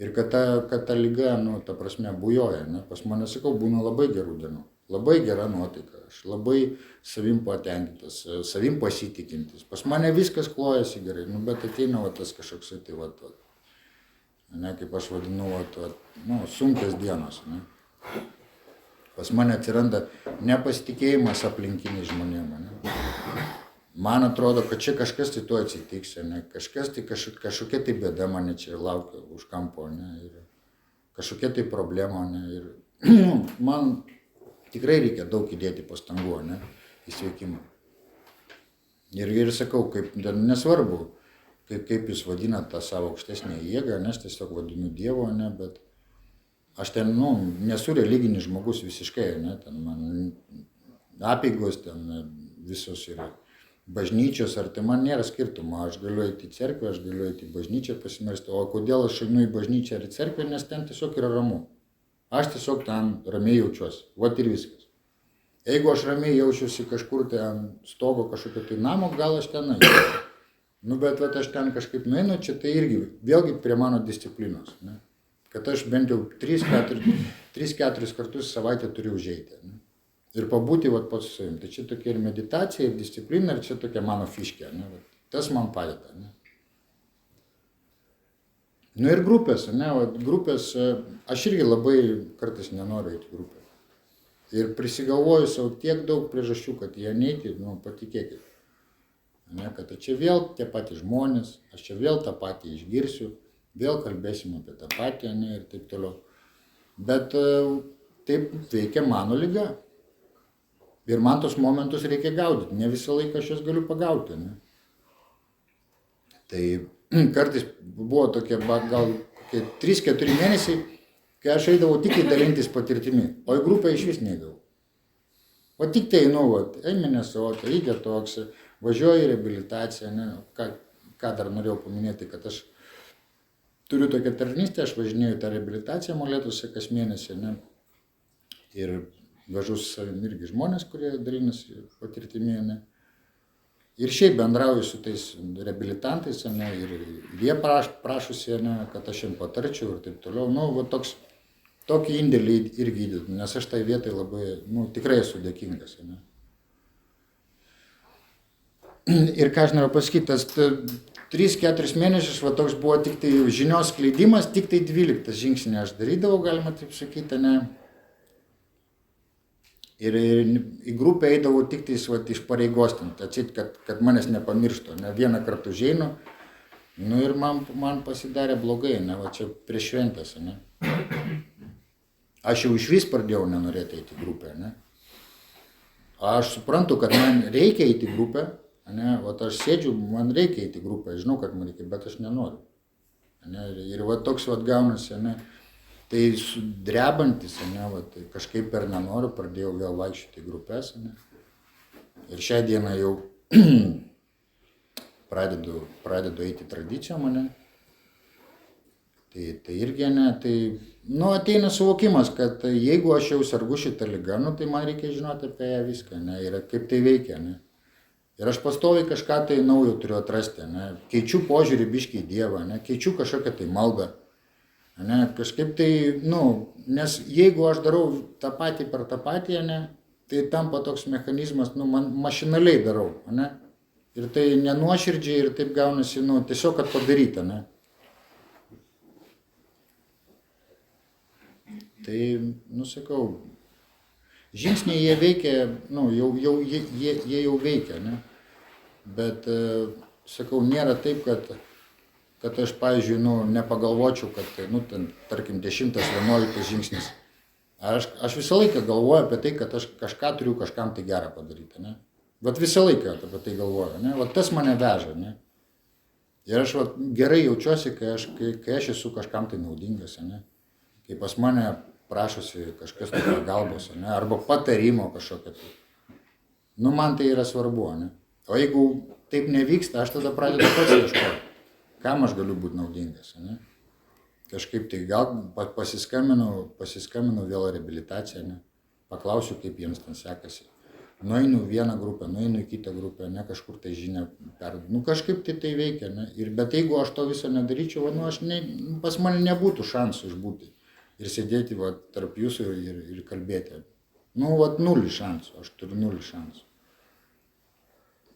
Ir kad ta liga, nu, ta prasme, bujoja, ne? Pas mane, sakau, būna labai gerų dienų, labai gera nuotaika, aš labai savim patenkintas, savim pasitikintis, pas mane viskas klojasi gerai, nu, bet ateina va, tas kažkoks, tai, va, ne, kaip aš vadinu, va, nu, sunkios dienos, ne? Pas mane atsiranda nepasitikėjimas aplinkiniais žmonėmis, ne? Man atrodo, kad čia kažkas tai to atsitiks, ne? Kažkas tai kažkokia tai bėda mane čia laukia už kampo, ne? Ir kažkokia tai problema, ne? Ir man tikrai reikia daug įdėti pastangų, ne? Į sveikimą. Ir sakau, kaip, nesvarbu, kaip jūs vadinat tą savo aukštesnę jėgą, ne? Aš tiesiog vadinu Dievo, ne? Bet aš ten, nu, nesu religinis žmogus visiškai, ne, ten man apeigos, ten visos yra bažnyčios, ar tai man nėra skirtumo, aš galiu eiti į cerkvę, aš galiu eiti į bažnyčią pasimelsti, o kodėl aš einu į bažnyčią ar į cerkvę, nes ten tiesiog yra ramu. Aš tiesiog ten ramiai jaučiuosi, vat ir viskas. Jeigu aš ramiai jaučiuosi kažkur ten ant stogo kažkokio tai namo, gal aš ten einu. Nu, bet vat aš ten kažkaip nueinu, čia tai irgi vėlgi prie mano disciplinos, ne? Kad aš bent jau 3-4 kartus savaitę turiu užeiti, ne? Ir pabūti vat pats su savim. Tai čia tokia ir meditacija, ir disciplina, ir čia tokia mano fiškė, ne? Tas man padeda, ne? Nu ir grupės, ne, o grupės, aš irgi labai kartais nenoriu eiti grupę. Ir prisigalvoju savo tiek daug priežasčių, kad jie neiti, nu, patikėkit. Ne, kad čia vėl tie patys žmonės, aš čia vėl tą patį išgirsiu, vėl kalbėsim apie tą patį, ne, ir taip toliau. Bet taip veikia mano liga. Ir man tos momentus reikia gaudyti, ne visą laiką aš jas galiu pagauti. Ne. Tai kartais buvo tokie, gal 3-4 mėnesiai, kai aš eidavau tik dalintis patirtimi, o į grupę iš vis neidavau. O tik tai, nu, Minnesota, reikia toks, važiuoju į reabilitaciją, ne, ką dar norėjau paminėti, kad aš turiu tokią tarnystę, aš važinėjau tą reabilitaciją Molėtuose kas mėnesį, ne, ir vežu su savim irgi žmonės, kurie dalinasi patirtimi, ne. Ir šiaip bendrauju su tais reabilitantais, ne, ir jie prašosi, ne, kad aš jiems patarčiau ir taip toliau. Nu, va, tokį indėlį irgi įdedu, nes aš tai vietai labai, nu, tikrai esu dėkingas. Ne. Ir ką aš noriu pasakyti, tas 3-4 mėnesius, va, toks buvo tik tai žinios skleidimas, tik tai 12 žingsnį aš darydavau, galima taip sakyti, ne. Ir į grupę eidavau tik tais, va, iš pareigos, atsit, kad manęs nepamirštų, ne, vieną kartą užeinu, nu ir man pasidarė blogai, ne, va, čia prieš šventės, ne. Aš jau iš vis pradėjau nenorėti eiti į grupę, ne. Aš suprantu, kad man reikia eiti į grupę, ne, va, aš sėdžiu, man reikia eiti į grupę, žinau, kad man reikia, bet aš nenoriu. Ne, ir va, toks va, gaunasi, ne. Tai sudrebantis, ne, va, tai kažkaip per nenoriu, pradėjau vėl vaikščioti į grupės, ne. Ir šią dieną jau pradedu eiti tradicijom, ne. Tai irgi, ne, tai, nu, ateina suvokimas, kad jeigu aš jau sergu šitą ligą, nu, tai man reikia žinoti apie ją viską, ne, ir kaip tai veikia, ne. Ir aš pastoviai kažką tai naujo turiu atrasti, ne, keičiu požiūrį biškį į Dievą, ne, keičiu kažkokią tai maldą. Ne, kažkaip tai, nu, nes jeigu aš darau tą patį per tą patį, ne, tai tampa toks mechanizmas, nu, man mašinaliai darau, ne, ir tai nenuoširdžiai ir taip gaunasi, nu, tiesiog kad padaryta, ne. Tai, nu, sakau, žingsniai jie veikia, nu, jie jau veikia, ne, bet, sakau, nėra taip, kad aš, pavyzdžiui, nu, nepagalvočiau, kad, nu, ten, tarkim, 10-11 žingsnis. Aš visą laiką galvoju apie tai, kad aš kažką turiu kažkam tai gerą padaryti, ne. Vat visą laiką apie tai galvoju, ne, vat tas mane veža, ne. Ir aš vat gerai jaučiuosi, kai aš esu kažkam tai naudingas, ne. Kai pas mane prašosi kažkas tai pagalbos, ne, arba patarimo kažkokio tai. Nu, man tai yra svarbu, ne. O jeigu taip nevyksta, aš tada pradedu pats ieškoti. Kam aš galiu būti naudingas, ne? Kažkaip tai gal pasiskambinau vėl reabilitaciją, ne? Paklausiu, kaip jiems ten sekasi. Nueinu vieną grupę, nueinu į kitą grupę, ne, kažkur tai žinią perduodu. Nu, kažkaip tai veikia, ne? Bet jeigu aš to viso nedaryčiau, nu, pas mane nebūtų šansų išbūti ir sėdėti va, tarp jūsų ir kalbėti. Nu, va, 0 šansų, aš turiu 0 šansų.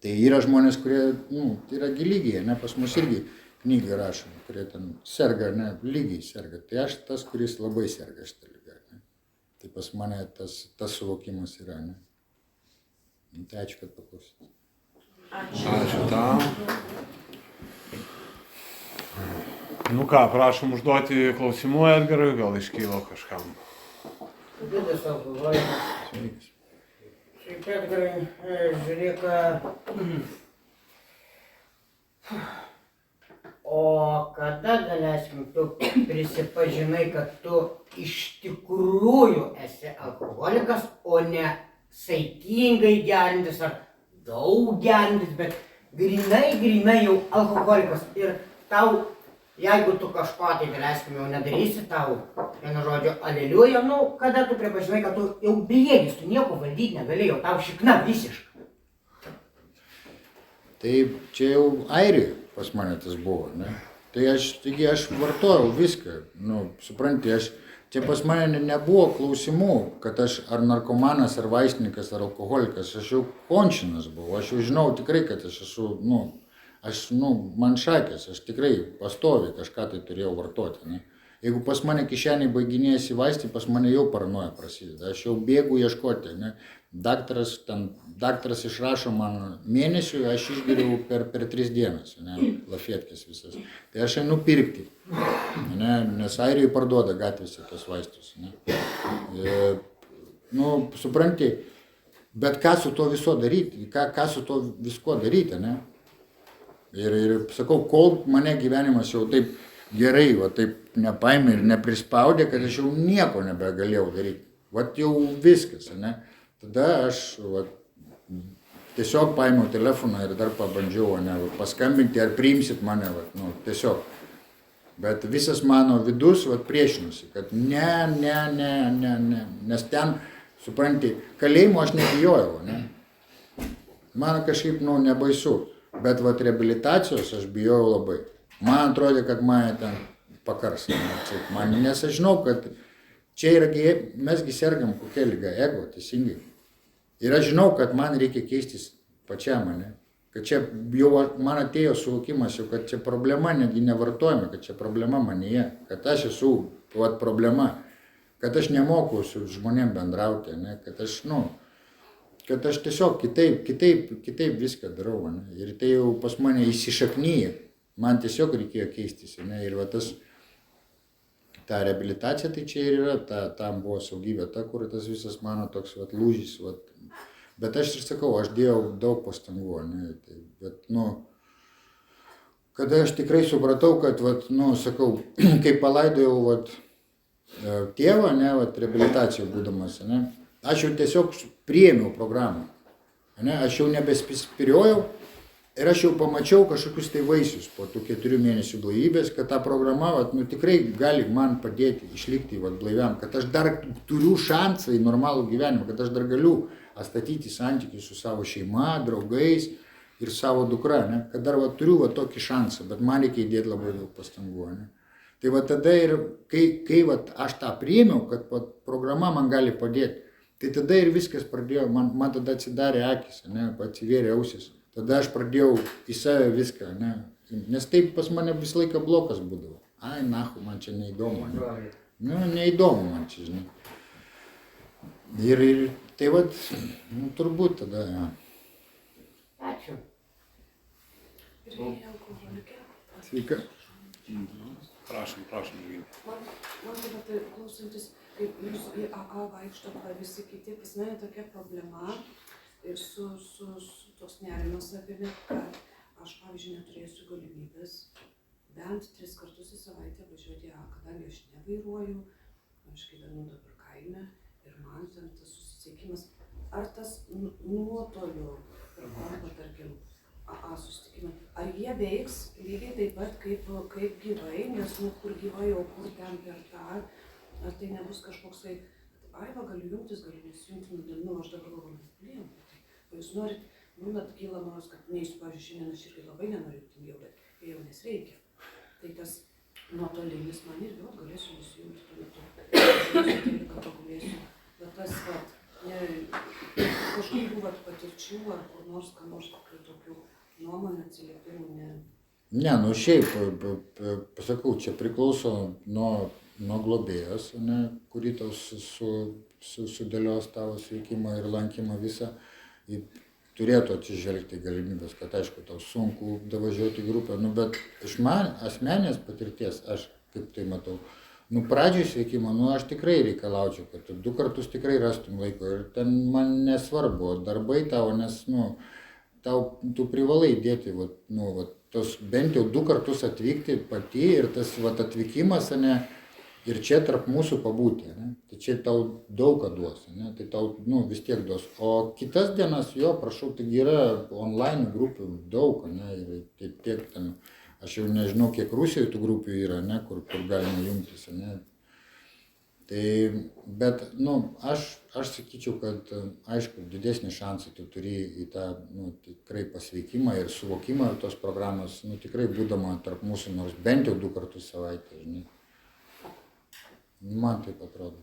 Tai yra žmonės, kurie, nu, tai yra lygiai, ne, pas mus irgi knygą rašom, kurie ten serga, ne, lygiai serga. Tai aš tas, kuris labai serga šitą ligą, ne. Tai pas mane tas suvokimas yra, ne. Tai ačiū, kad paklausėte. Ačiū tau. Nu ką, prašom užduoti klausimų Edgarui, gal iškylo kažkam. Didelis alkoholikas. Sveikas. Šiaip Edgarai, žiūrėk, o kada galėsim tu prisipažinai, kad tu iš tikrųjų esi alkoholikas, o ne saikingai gerintis ar daug gerintis, bet grinai jau alkoholikas. Ir tau, jeigu tu kažko tai galėsim jau nedarysi, tau, vienu žodžiu, aleliuja, nu, kada tu pripažinai, kad tu jau bejėgis, tu nieko valdyti negalėjai, tau šikna visiška. Tai čia jau Airijoje pas mane tas buvo, ne. Taigi aš vartojau viską, nu, supranti, čia pas mane nebuvo klausimų, kad aš ar narkomanas, ar vaistininkas, ar alkoholikas, aš jau končinas buvau, aš jau žinau tikrai, kad aš esu, nu, man šakės, aš tikrai pastoviai kažką tai turėjau vartoti, ne. Jeigu pas mane kišeniai baiginėjasi vaistai, pas mane jau paranoja prasideda, aš jau bėgu ieškoti, ne. Daktaras išrašo man mėnesiui, aš išgeriu per 3 dienas, ne, lafetkės visas. Tai aš einu pirkti, ne, nes Airijoje parduoda gatvėse tos vaistus, ne. Supranti, bet ką su to viso daryti, ką su to visko daryti, ne. Ir sakau, kol mane gyvenimas jau taip gerai, va taip nepaėmė ir neprispaudė, kad aš jau nieko nebegalėjau daryti. Vat jau viskas, ne. Tada aš tiesiog paėmiau telefoną ir dar pabandžiau, ne, paskambinti, ar priimsit mane, tiesiog. Bet visas mano vidus priešinosi, kad ne, nes ten, supranti, kalėjimo aš nebijojau, ne. Man kažkaip, nebaisu, bet reabilitacijos aš bijojau labai. Man atrodė, kad mane ten pakars, nes aš žinau, kad čia yra, mesgi sergam kokia liga, ego, teisingai. Ir aš žinau, kad man reikia keistis pačiam, ne? Kad čia jau man atėjo suvokimas, kad čia problema netgi nevartojama, kad čia problema manyje, kad aš esu problema, kad aš nemoku su žmonėm bendrauti, ne? Kad aš tiesiog kitaip viską darau, ne? Ir tai jau pas mane įsišaknyja, man tiesiog reikėjo keistis, ne? Ir ta reabilitacija tai čia ir yra, tam buvo saugi vieta, kur tas visas mano toks lūžis, bet aš ir sakau, aš dėjau daug pastangų, ne, bet, kada aš tikrai supratau, kad, sakau, kai palaidojau, tėvą, ne, reabilitacijų būdamas, ne, aš jau tiesiog priėmiau programą, ne, aš jau nebespiriojau ir aš jau pamačiau kažkokius tai vaisius po tų 4 mėnesių blaivybės, kad ta programa, tikrai gali man padėti išlikti, blaiviam, kad aš dar turiu šansą į normalų gyvenimą, kad aš dar galiu atstatyti santykius su savo šeima, draugais ir savo dukra, ne? Kad dar turiu tokį šansą, bet man reikia įdėti labai daug pastangų. Ne? Tai tada ir kai aš tą priėmiau, kad programa man gali padėti, tai tada ir viskas pradėjo, man tada atsidarė akis, ne? Atsivėrė ausis, tada aš pradėjau į save viską, ne? Nes taip pas mane visą laiką blokas būdavo. Ai, nahu, man čia neįdomu. Ne? Neįdomu man čia, žinai. Ir tai turbūt tada, ja. Ačiū. Ir jie alkoholikė. Sveika. Prašom, Virginija. Man tai klausantis, kaip jūs į AA vaikšto visi kiti, pas mane tokia problema ir su toks nerimas apėmė, kad aš, pavyzdžiui, neturėsiu galimybės bent 3 kartus į savaitę važiuoti į AA, kadangi aš nevairuoju, aš gyvenu dabar kaime. Ir man ten tas susisiekimas, ar tas nuotoliu per kompą, tarkim, AA susitikimai, ar jie veiks lygiai taip pat kaip gyvai, nes kur gyvai, o kur ten per tą, ar tai nebus kažkoksai, galiu jungtis, galiu nesijungti, aš dabar galvoju, blėm, o jūs norit, kyla noras, kad neįsiu, pavyzdžiui, šiandien aš irgi labai nenoriu tingiau, bet jau nesreikia. Tai tas nuotolinis man irgi, galėsiu nesijungti tuo metu, kad pagulėsiu. Bet tas, kažkokių patirčių ar kur nors, tokių nuomonių atsiliepimų, ne. Ne, šiaip, pasakau, čia priklauso nuo globėjos, ne, kuri tau sudėlios tavo sveikimą ir lankymą visą. Turėtų atsižvelgti galimybės, kad aišku, tau sunku davažiuoti grupę, bet iš man asmenės patirties, aš kaip tai matau, pradžioj sveikimo, aš tikrai reikalaučiau, kad tu 2 kartus tikrai rastum laiko ir ten man nesvarbu, darbai tavo, nes, tu privalai dėti, tos bent jau 2 kartus atvykti pati ir tas, atvykimas, ne, ir čia tarp mūsų pabūti, ne, tai čia tau daug ką duos, ne, tai tau, vis tiek duos, o kitas dienas, prašau, taigi yra online grupių daug, ne, ir tiek ten, aš jau nežinau, kiek Rusijoje tų grupių yra, ne, kur galima jungtis, ne. Tai, bet, aš sakyčiau, kad, aišku, didesnį šansą tu turi į tą, tikrai pasveikimą ir suvokimą tos programos, tikrai būdama tarp mūsų, nors bent jau 2 kartus savaitę, žinai. Man taip atrodo.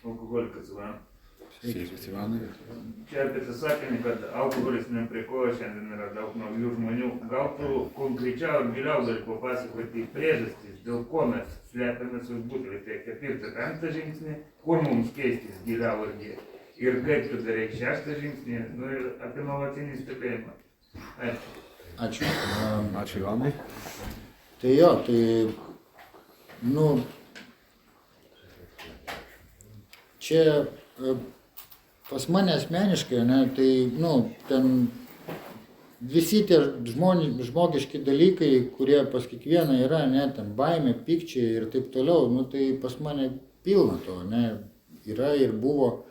Alkoholikas, va. Sveikas, Ivanai. Čia apie tą sakinį, kad alkoholis ne prie ko, šiandien yra daug naujų žmonių. Gal tu konkrečiau ir giliau gali papasakoti priežastis, dėl ko mes slepiamės už butelį. Tai ketvirtą, penktą žingsnį, kur mums keistis giliau ir kaip tu darai šeštą žingsnį, nu ir apie nuolatinį stebėjimą. Ačiū. Ačiū. Ačiū, Ivanai. Tai jo, tai, nu, čia pas mane asmeniškai, ne, tai, nu, ten visi tie žmogiški dalykai, kurie pas kiekvieną yra, ne, ten baimė, pykčiai ir taip toliau, nu, tai pas mane pilna to, ne, yra ir buvo,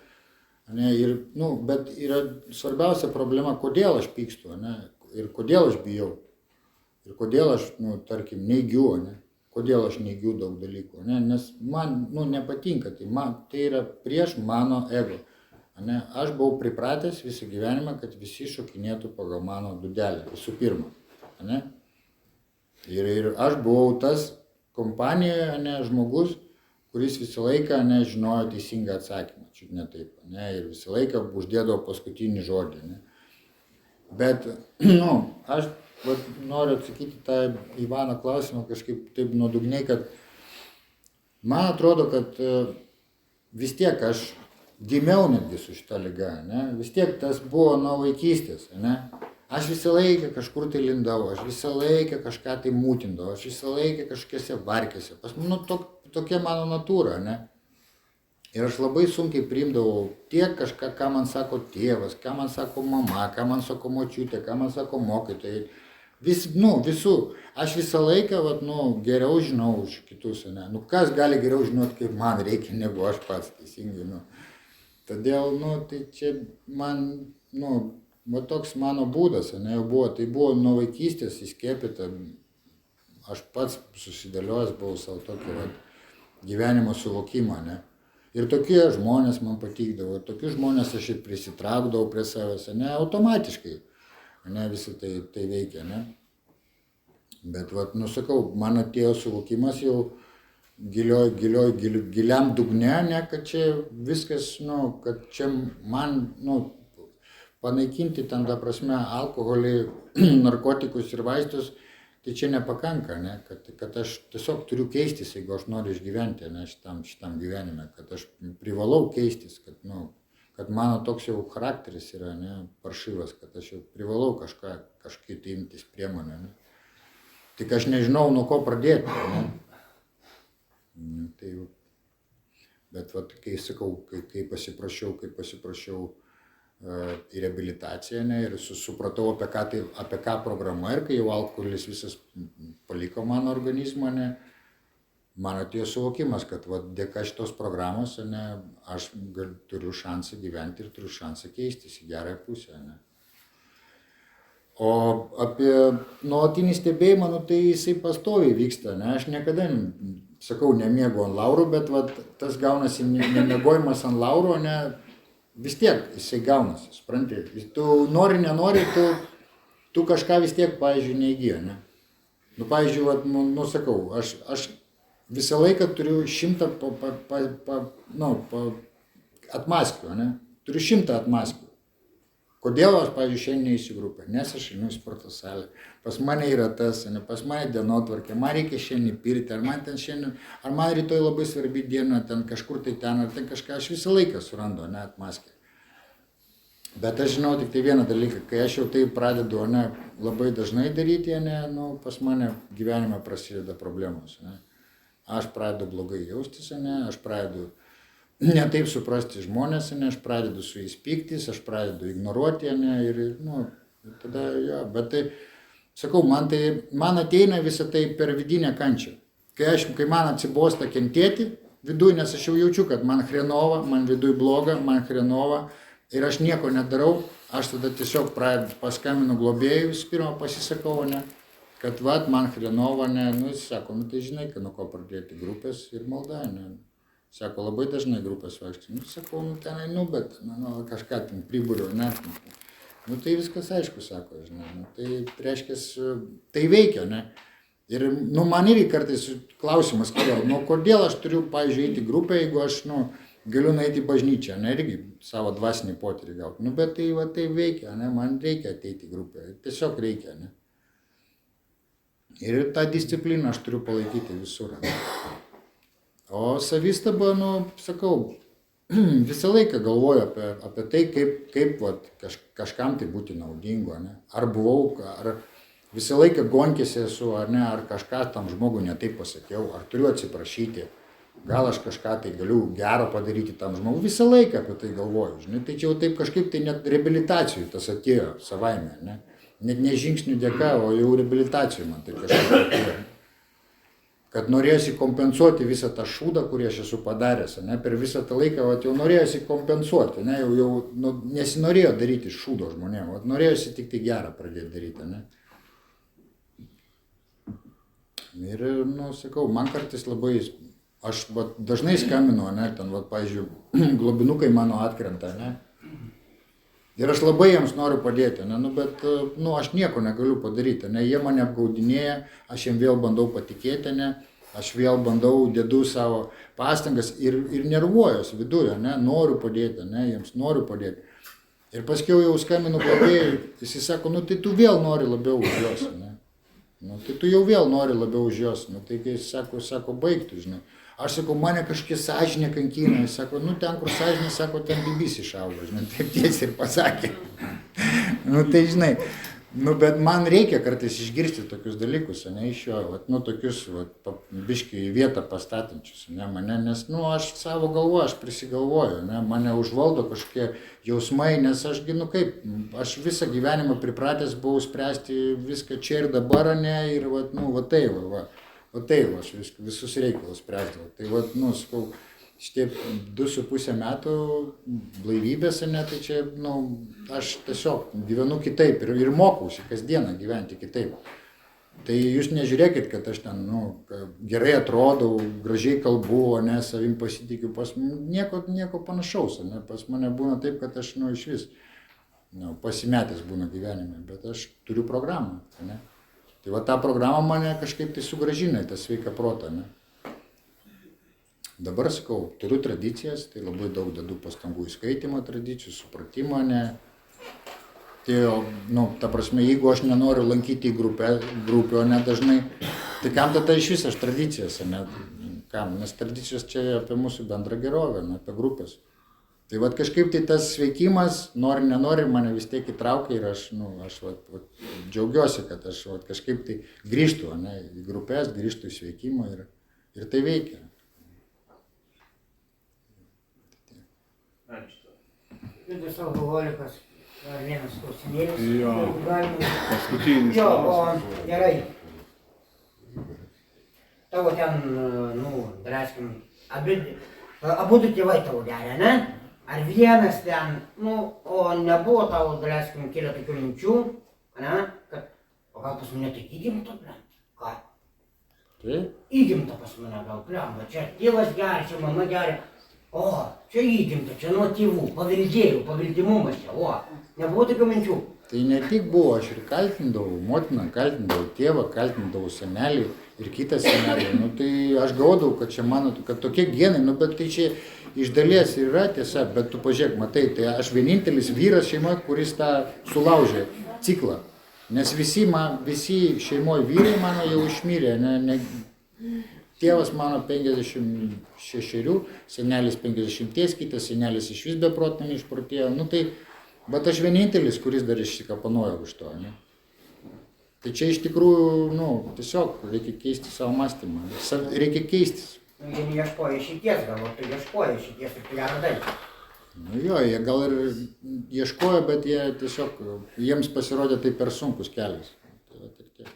ne, ir, nu, bet yra svarbiausia problema, kodėl aš pykstu, ne, ir kodėl aš bijau, ir kodėl aš, nu, tarkim, neigiu, ne. Kodėl aš neigiu daug dalykų, ne? Nes man, nu, nepatinka, tai yra prieš mano ego. Ne? Aš buvau pripratęs visą gyvenimą, kad visi šokinėtų pagal mano dūdelę, visų pirma. Ne? Ir aš buvau tas kompanijoje, ne, žmogus, kuris visą laiką nežinojo teisingą atsakymą, čiut ne taip, ne? Ir visą laiką uždėdavo paskutinį žodį. Ne? Bet, nu, aš noriu atsakyti tą Ivano klausimą kažkaip taip nuodugniai, kad man atrodo, kad vis tiek aš gimiau netgi su šita liga, ne? Vis tiek tas buvo nuo vaikystės. Ne? Aš visą laiką kažkur tai lindau, aš visą laiką kažką tai mūtindavau, aš visą laiką kažkokiose varkėse. Nu, tokia mano natūra. Ne? Ir aš labai sunkiai priimdavau tiek kažką, ką man sako tėvas, ką man sako mama, ką man sako močiutė, ką man sako mokytojai. Visų. Aš visą laiką, geriau žinau už kitus, ne. Nu, kas gali geriau žinoti, kaip man reikia, negu aš pats, teisingai, nu. Todėl, tai čia man, toks mano būdas, ne, jau buvo, tai buvo nuo vaikystės įskiepyta. Aš pats susidėliojęs buvau savo tokį, gyvenimo suvokimą, ne. Ir tokie žmonės man patikdavo, ir tokius žmonės aš ir prisitraukdavau prie savęs, ne, automatiškai. Ne, visi tai veikia, ne. Bet, sakau, man atėjo suvokimas jau giliam dugne, ne, kad čia viskas, kad čia man, panaikinti ten, ta prasme, alkoholį, narkotikus ir vaistus, tai čia nepakanka, ne, kad aš tiesiog turiu keistis, jeigu aš noriu išgyventi, ne, šitam gyvenime, kad aš privalau keistis, kad mano toks jau charakteris yra, ne, paršyvas, kad aš jau privalau kažkaip imtis priemonę, ne. Tik aš nežinau, nuo ko pradėti, ne. Tai, bet kai sakau, kai pasiprašiau į reabilitaciją, ne, ir supratau, apie ką programa, ir kai jau alkoholis visas paliko mano organizmą, ne, man atėjo suvokimas, kad dėka šitos programos, ne, aš turiu šansą gyventi ir turiu šansą keistis į gerąją pusę. Ne. O apie nuolatinį stebėjimą, tai jisai pastoviai vyksta. Ne. Aš niekada, sakau, nemiegu ant laurų, bet tas gaunasi nemiegojimas ant laurų, ne, vis tiek jisai gaunasi, supranti. Tu nori, nenori, tu kažką vis tiek, pavyzdžiui, neįgyja. Ne. Nu, pavyzdžiui, sakau, aš visą laiką turiu 100 atmaskių, ne? Turiu 100 atmaskių. Kodėl aš, pavyzdžiui, šiandien neįsiu į grupę? Nes aš einu į sporto salę. Pas mane yra tas, ne? Pas mane dienotvarkė, man reikia šiandien pirti, ar man rytoj labai svarbi diena, ten kažkur tai ten, ar ten kažką, aš visą laiką surandu, ne, atmaskę. Bet aš žinau tik tai vieną dalyką, kai aš jau tai pradedu, ne, labai dažnai daryti, ne, pas mane gyvenime prasideda problemos, ne. Aš pradedu blogai jaustis, ne, aš pradedu ne taip suprasti žmonės, ne, aš pradedu su jais pyktis, aš pradedu ignoruoti, ne, ir, tada, jo, bet tai, sakau, man ateina visą tai per vidinę kančią. Kai man atsibosta kentėti viduj, nes aš jau jaučiu, kad man hrenova, man viduj bloga, man hrenova, ir aš nieko nedarau, aš tada tiesiog paskambinu globėjui, visų pirma pasisakau, ne. Kad man hrenova, ne, jis sako, tai žinai, nuo ko pradėti grupės ir malda, ne. Sako, labai dažnai grupės vaikščiai. Sakau, tenai, bet, kažką ten priburiu, ne. Tai viskas aišku, sako, žinai, tai reiškia, tai veikia, ne. Ir, man irgi kartais klausimas, kodėl aš turiu, pavyzdžiui, eiti į grupę, jeigu aš, galiu nueiti į bažnyčią, ne, irgi savo dvasinį potyrį gauti. Nu, bet tai, va, tai veikia, ne, man reikia ateiti į grupę, tiesiog reikia, ne. Ir tą discipliną aš turiu palaikyti visur. Ne. O savistaba, nu, sakau, visą laiką galvoju apie tai, kaip vat, kažkam tai būti naudingo, ne. Ar buvau, ar visą laiką gonkėse esu, ar ne, ar kažką tam žmogui netaip pasakiau, ar turiu atsiprašyti. Gal aš kažką tai galiu gero padaryti tam žmogui, visą laiką apie tai galvoju, žinai, tai čia jau taip kažkaip tai net reabilitacijų tas atėjo savaime, ne, net ne žingsnių dėka, o jau reabilitacijų man tai kažkaip atėjo, kad norėjosi kompensuoti visą tą šūdą, kurį aš esu padaręs, ne, per visą tą laiką, vat, jau norėjosi kompensuoti, ne, jau nu, nesinorėjo daryti šūdo žmonėm, vat, norėjosi tik tai gerą pradėti daryti, ne. Ir, nu, sakau, man kartais labai aš dažnai skambinu, ne, ten, va, pavyzdžiui, globinukai mano atkrenta, ne. Ir aš labai jiems noriu padėti, ne, nu, bet, nu, aš nieko negaliu padaryti, ne, jie mane apgaudinėja, aš jiems vėl bandau patikėti, ne, aš vėl bandau, dedu savo pastangas ir nervuojuos viduje, ne, noriu padėti, ne, jiems noriu padėti. Ir paskiau jau skambinu globėjui, jis sako, nu, tai tu vėl nori labiau už juos, ne. Nu, tai tu jau vėl nori labiau už juos, nu, tai kai jis sako, baigtų, žinai. Aš sakau, mane kažkiek sąžinė kankina, jis sako, nu ten, kur sąžinė, sako, ten bibys išaugo, žinai, taip tiesiai ir pasakė. Nu tai žinai, nu bet man reikia kartais išgirsti tokius dalykus, ne, iš jo, vat, nu tokius, vat, biškį į vietą pastatančius, ne, mane, nes, nu aš savo galvoju, aš prisigalvoju, ne, mane užvaldo kažkokie jausmai, nes ašgi, nu kaip, aš visą gyvenimą pripratęs buvau spręsti viską čia ir dabar, ne, ir, vat, nu, va tai, va. O tai, aš visus reikalus spręsdavau. Tai, vat, nu, sakau, šitie 2,5 metų blaivybės, ne, tai čia, nu, aš tiesiog gyvenu kitaip ir mokausi kasdieną gyventi kitaip. Tai jūs nežiūrėkit, kad aš ten, nu, gerai atrodau, gražiai kalbu, ne, savim pasitikiu, nieko panašaus, ne, pas mane būna taip, kad aš, nu, iš vis, nu, pasimetęs būna gyvenime, bet aš turiu programą, ne. Tai va ta programa mane kažkaip tai sugražina į tą sveiką protą, ne. Dabar sakau, turiu tradicijas, tai labai daug dedu pastangų į skaitymo tradicijų, supratimą, ne. Tai, nu, ta prasme, jeigu aš nenoriu lankyti į grupę, ne dažnai, tai kam tada iš vis aš tradicijas, ne, kam, nes tradicijos čia apie mūsų bendrą gerovę, ne, apie grupės. Tai vat kažkaip tai tas sveikimas, nori, nenori, mane vis tiek įtraukia ir aš, nu, aš vat, džiaugiuosi, kad aš vat, kažkaip tai grįžtu, ne, į grupės, grįžtu į sveikimą ir tai veikia. Ačiū. Liudas alkoholikas, dar vienas klausimėlis. Jo, galima. paskutinis Jo, klausimas. o gerai. Tavo ten, nu, daleiskim, abudu tėvai tavo geria, ne? Ar vienas ten, nu, o nebuvo tavo, daleiskim, kilę tokių minčių, ne? Kad, o gal pas mane tai įgimta, blem? Ką? Tai? Įgimta pas mane gal, blem, va čia tėvas geria, čia mama geria. O, čia įgimta, čia nuo tėvų, paveldimumas čia, o, nebuvo tokių minčių. Tai ne tik buvo, aš ir kaltindavau motiną, kaltindavau tėvą, kaltindavau senelį ir kitą senelį. Nu, tai aš gaudavau, kad čia mano, kad tokie genai, nu, bet tai čia iš dalies yra tiesa, bet tu pažiūrėk, matai, tai aš vienintelis vyras šeimoje, kuris tą sulaužė ciklą. Nes visi šeimoje vyrai mano jau išmirė, ne, tėvas mano 56, senelis 50, kitas senelis iš vis beprotnami išprotėjo, nu tai, bet aš vienintelis, kuris dar išsikapanojau iš to, ne. Tai čia iš tikrųjų, nu, tiesiog reikia keisti savo mąstymą, reikia keistis. Nu, jie neieškojo išeities, galbūt tu ieškojo išeities ir tu ją radai. Nu jo, jie gal ir ieškojo, bet jie tiesiog, jiems pasirodė tai per sunkus kelias. Tai va, tik tiek.